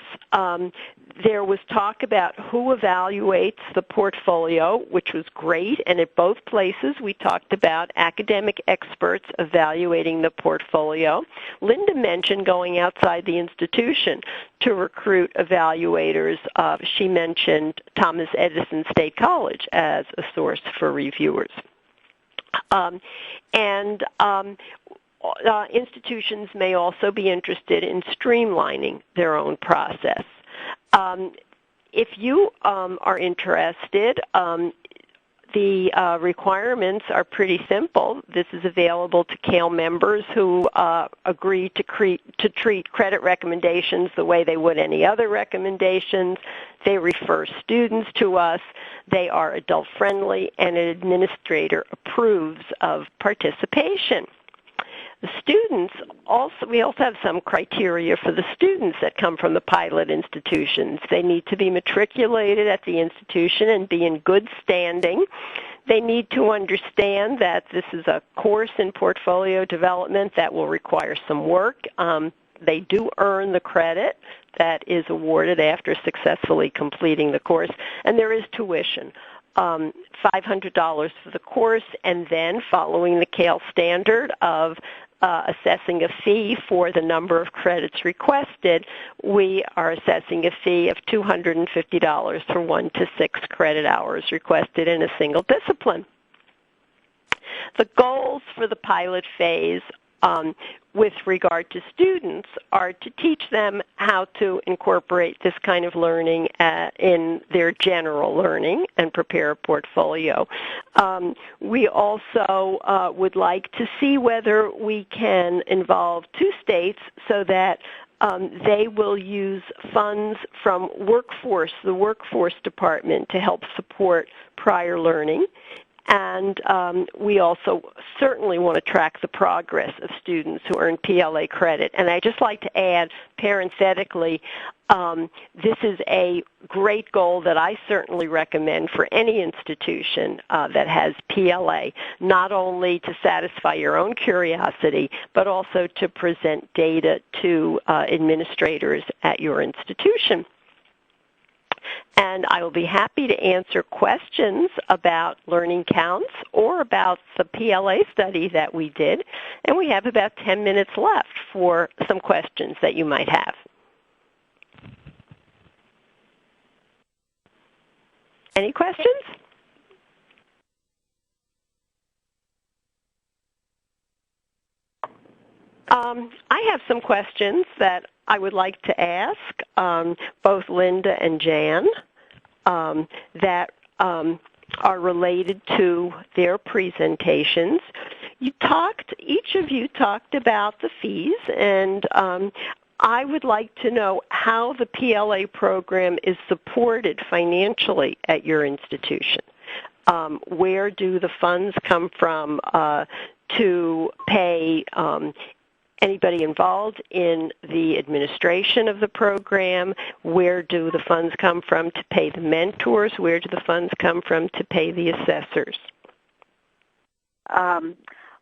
F: there was talk about who evaluates the portfolio, which was great, and at both places we talked about academic experts evaluating the portfolio. Linda mentioned going outside the institution to recruit evaluators. She mentioned Thomas Edison State College as a source for reviewers. Institutions may also be interested in streamlining their own process. If you are interested, the requirements are pretty simple. This is available to CALE members who agree to treat credit recommendations the way they would any other recommendations. They refer students to us. They are adult-friendly, and an administrator approves of participation. The students we also have some criteria for the students that come from the pilot institutions. They need to be matriculated at the institution and be in good standing. They need to understand that this is a course in portfolio development that will require some work. They do earn the credit that is awarded after successfully completing the course, and there is tuition. $500 for the course, and then following the CALE standard of assessing a fee for the number of credits requested, we are assessing a fee of $250 for 1 to 6 credit hours requested in a single discipline. The goals for the pilot phase with regard to students are to teach them how to incorporate this kind of learning in their general learning and prepare a portfolio. We also would like to see whether we can involve 2 states so that they will use funds from the workforce department to help support prior learning. And we also certainly want to track the progress of students who earn PLA credit. And I'd just like to add, parenthetically, this is a great goal that I certainly recommend for any institution that has PLA, not only to satisfy your own curiosity, but also to present data to administrators at your institution. And I will be happy to answer questions about learning counts or about the PLA study that we did. And we have about 10 minutes left for some questions that you might have. Any questions? I have some questions that I would like to ask both Linda and Jan that are related to their presentations. Each of you talked about the fees, and I would like to know how the PLA program is supported financially at your institution. Where do the funds come from to pay anybody involved in the administration of the program? Where do the funds come from to pay the mentors? Where do the funds come from to pay the assessors?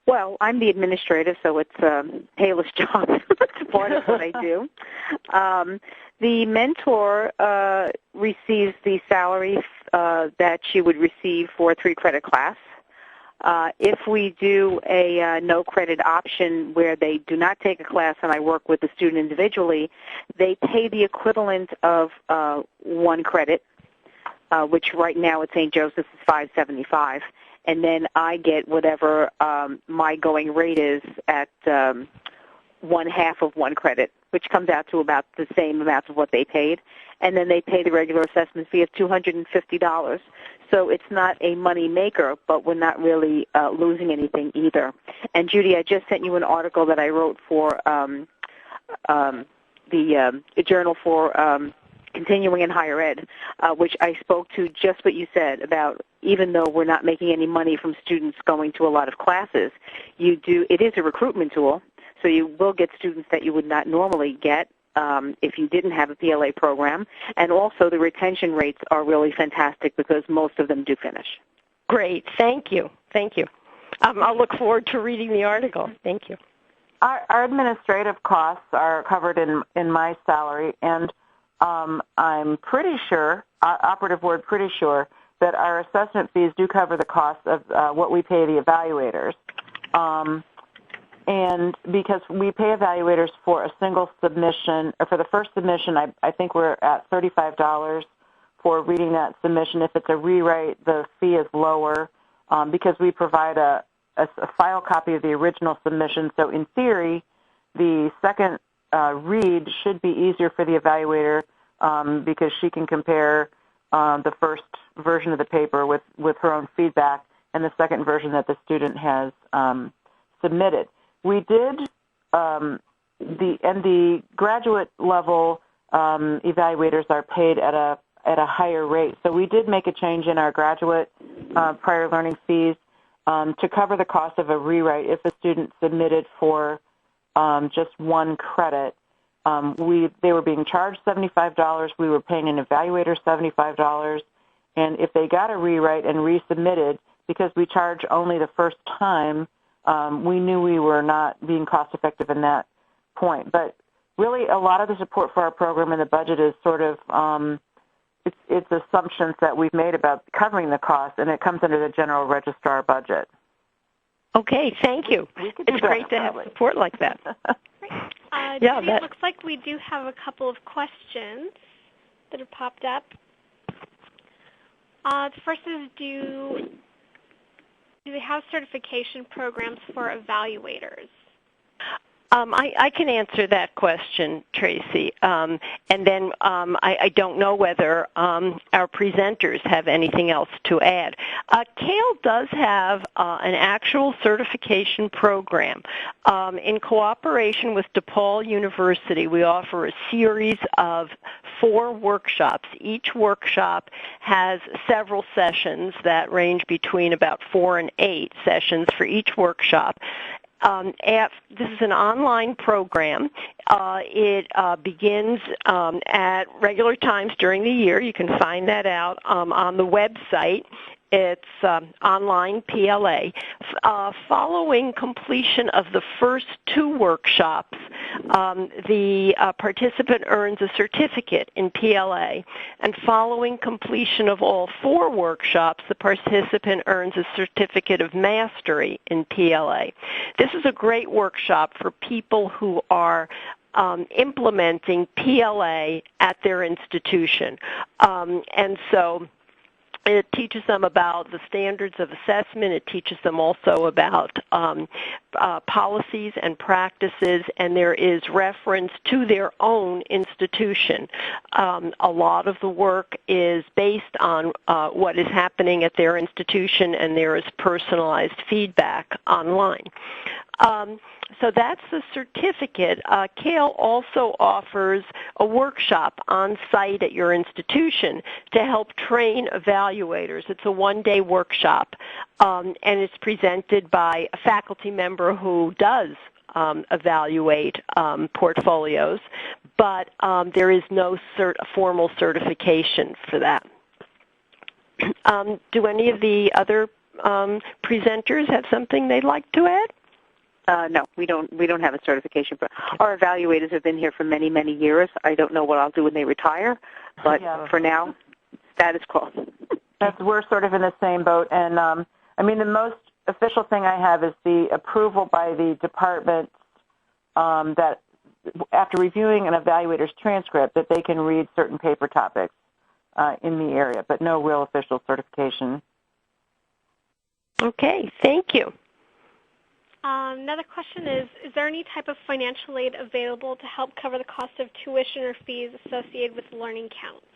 B: Well, I'm the administrator, so it's a payless job. It's part of what I do. The mentor receives the salary that she would receive for a 3-credit class. If we do a no credit option where they do not take a class and I work with the student individually, they pay the equivalent of 1 credit, which right now at St. Joseph's is $5.75, and then I get whatever my going rate is at 1/2 of 1 credit, which comes out to about the same amount of what they paid. And then they pay the regular assessment fee of $250. So it's not a money maker, but we're not really losing anything either. And Judy, I just sent you an article that I wrote for the Journal for Continuing in Higher Ed, which I spoke to just what you said about even though we're not making any money from students going to a lot of classes, it is a recruitment tool. So you will get students that you would not normally get if you didn't have a PLA program. And also the retention rates are really fantastic because most of them do finish.
F: Great. Thank you. Thank you. I'll look forward to reading the article. Thank you.
E: Our administrative costs are covered in my salary, and I'm pretty sure, operative word pretty sure, that our assessment fees do cover the cost of what we pay the evaluators. And because we pay evaluators for a single submission, or for the first submission, I think we're at $35 for reading that submission. If it's a rewrite, the fee is lower because we provide a file copy of the original submission. So in theory, the second read should be easier for the evaluator because she can compare the first version of the paper with her own feedback and the second version that the student has submitted. We did, the graduate level evaluators are paid at a higher rate. So we did make a change in our graduate prior learning fees to cover the cost of a rewrite if a student submitted for just 1 credit. They were being charged $75. We were paying an evaluator $75. And if they got a rewrite and resubmitted, because we charge only the first time, we knew we were not being cost-effective in that point. But really, a lot of the support for our program in the budget is sort of it's assumptions that we've made about covering the cost, and it comes under the general registrar budget.
F: Okay, thank you. It's great to have support like that.
A: It looks like we do have a couple of questions that have popped up. The first is, do they have certification programs for evaluators?
F: I can answer that question, Tracy. And then I don't know whether our presenters have anything else to add. CALE does have an actual certification program. In cooperation with DePaul University, we offer a series of 4 workshops. Each workshop has several sessions that range between about 4 and 8 sessions for each workshop. This is an online program. It begins at regular times during the year. You can find that out on the website. It's online PLA. Following completion of the first 2 workshops, the participant earns a certificate in PLA. And following completion of all 4 workshops, the participant earns a certificate of mastery in PLA. This is a great workshop for people who are implementing PLA at their institution. And so it teaches them about the standards of assessment. It teaches them also about policies and practices, and there is reference to their own institution. A lot of the work is based on what is happening at their institution, and there is personalized feedback online. So that's the certificate. CALE also offers a workshop on site at your institution to help train evaluators. It's a 1-day workshop, and it's presented by a faculty member who does evaluate portfolios, but there is no formal certification for that. Do any of the other presenters have something they'd like to add?
B: No, we don't have a certification. Our evaluators have been here for many, many years. I don't know what I'll do when they retire, but for now, status quo.
E: We're sort of in the same boat. And I mean, the most official thing I have is the approval by the department that after reviewing an evaluator's transcript that they can read certain paper topics in the area, but no real official certification.
F: Okay, thank you.
A: Another question is there any type of financial aid available to help cover the cost of tuition or fees associated with learning counts?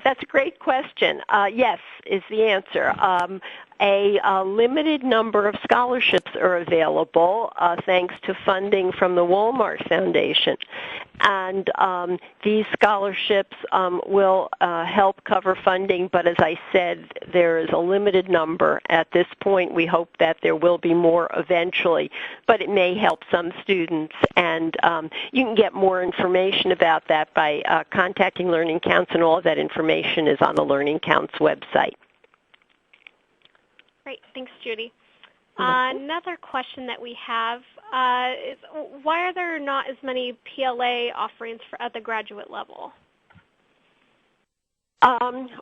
F: That's a great question. Yes is the answer. A limited number of scholarships are available thanks to funding from the Walmart Foundation. And these scholarships will help cover funding, but as I said, there is a limited number at this point. We hope that there will be more eventually, but it may help some students. And you can get more information about that by contacting Learning Counts, and all of that information is on the Learning Counts website.
A: Great. Thanks, Judy. Another question that we have is why are there not as many PLA offerings at the graduate level?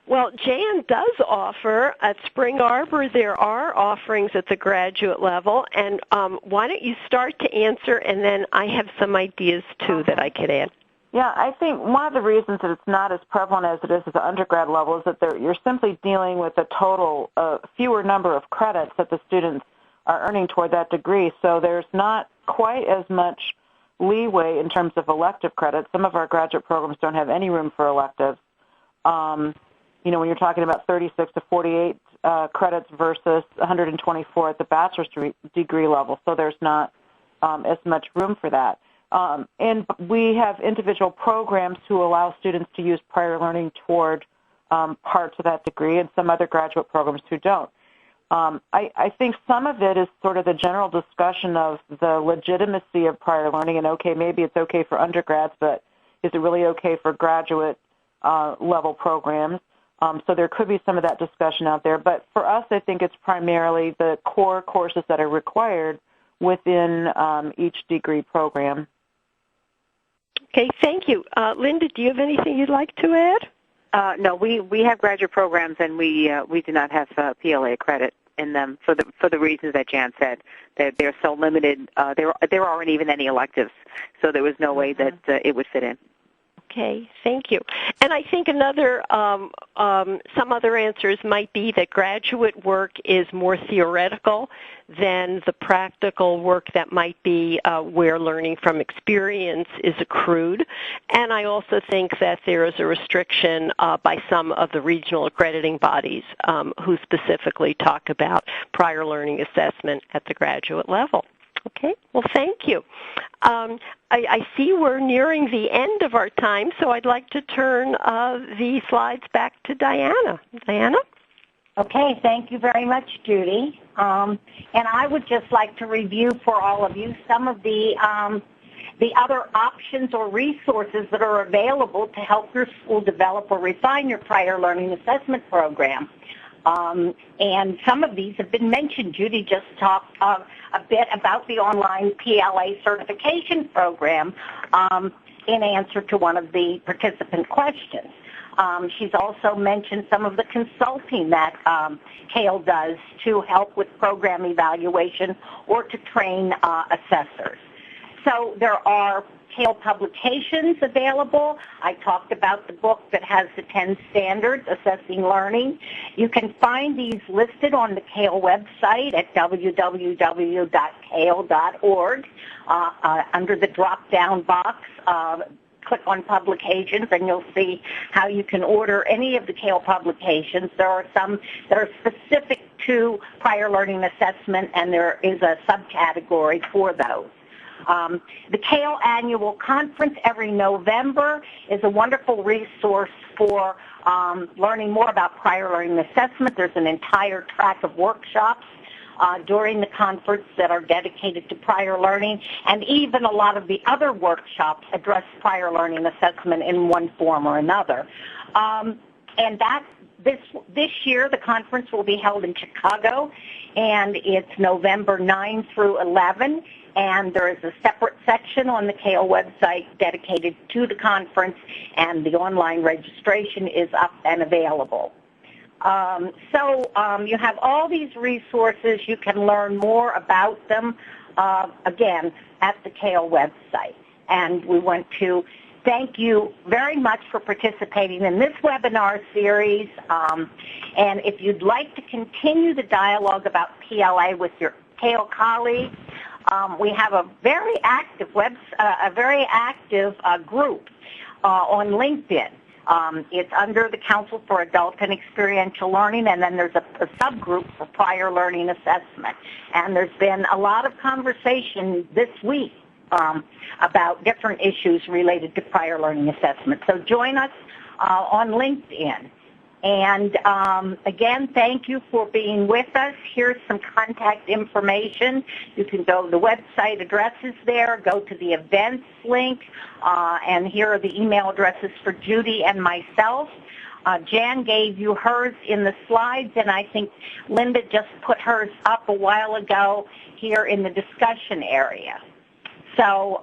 F: Well, Jan does offer at Spring Arbor. There are offerings at the graduate level, and why don't you start to answer, and then I have some ideas too that I could add.
E: Yeah, I think one of the reasons that it's not as prevalent as it is at the undergrad level is that you're simply dealing with a total fewer number of credits that the students are earning toward that degree. So there's not quite as much leeway in terms of elective credits. Some of our graduate programs don't have any room for electives. You know, when you're talking about 36 to 48 credits versus 124 at the bachelor's degree level, so there's not as much room for that. And we have individual programs who allow students to use prior learning toward parts of that degree, and some other graduate programs who don't. I think some of it is sort of the general discussion of the legitimacy of prior learning, and okay, maybe it's okay for undergrads, but is it really okay for graduate level programs? So there could be some of that discussion out there. But for us, I think it's primarily the core courses that are required within each degree program.
F: Okay, thank you. Linda, do you have anything you'd like to add?
B: No, we have graduate programs, and we do not have PLA credit in them for the reasons that Jan said. They're so limited. There aren't even any electives, so there was no way that it would fit in.
F: Okay, thank you. And I think another, some other answers might be that graduate work is more theoretical than the practical work that might be where learning from experience is accrued. And I also think that there is a restriction by some of the regional accrediting bodies who specifically talk about prior learning assessment at the graduate level. Okay, well, thank you. I see we're nearing the end of our time, so I'd like to turn the slides back to Diana. Diana?
D: Okay, thank you very much, Judy. And I would just like to review for all of you some of the other options or resources that are available to help your school develop or refine your prior learning assessment program. And some of these have been mentioned. Judy just talked a bit about the online PLA certification program in answer to one of the participant questions. She's also mentioned some of the consulting that CALE does to help with program evaluation or to train assessors. So there are CALE publications available. I talked about the book that has the 10 standards assessing learning. You can find these listed on the CALE website at www.cale.org. Under the drop-down box, click on publications and you'll see how you can order any of the CALE publications. There are some that are specific to prior learning assessment, and there is a subcategory for those. The CALE Annual Conference every November is a wonderful resource for learning more about prior learning assessment. There's an entire track of workshops during the conference that are dedicated to prior learning, and even a lot of the other workshops address prior learning assessment in one form or another. And this year the conference will be held in Chicago, and it's November 9 through 11. And there is a separate section on the CALE website dedicated to the conference, and the online registration is up and available. You have all these resources. You can learn more about them, again, at the CALE website. And we want to thank you very much for participating in this webinar series. And if you'd like to continue the dialogue about PLA with your CALE colleagues, we have a very active group on LinkedIn. It's under the Council for Adult and Experiential Learning, and then there's a subgroup for prior learning assessment. And there's been a lot of conversation this week about different issues related to prior learning assessment. So join us on LinkedIn. And again, thank you for being with us. Here's some contact information. You can go to the website addresses there, go to the events link, and here are the email addresses for Judy and myself. Jan gave you hers in the slides, and I think Linda just put hers up a while ago here in the discussion area. So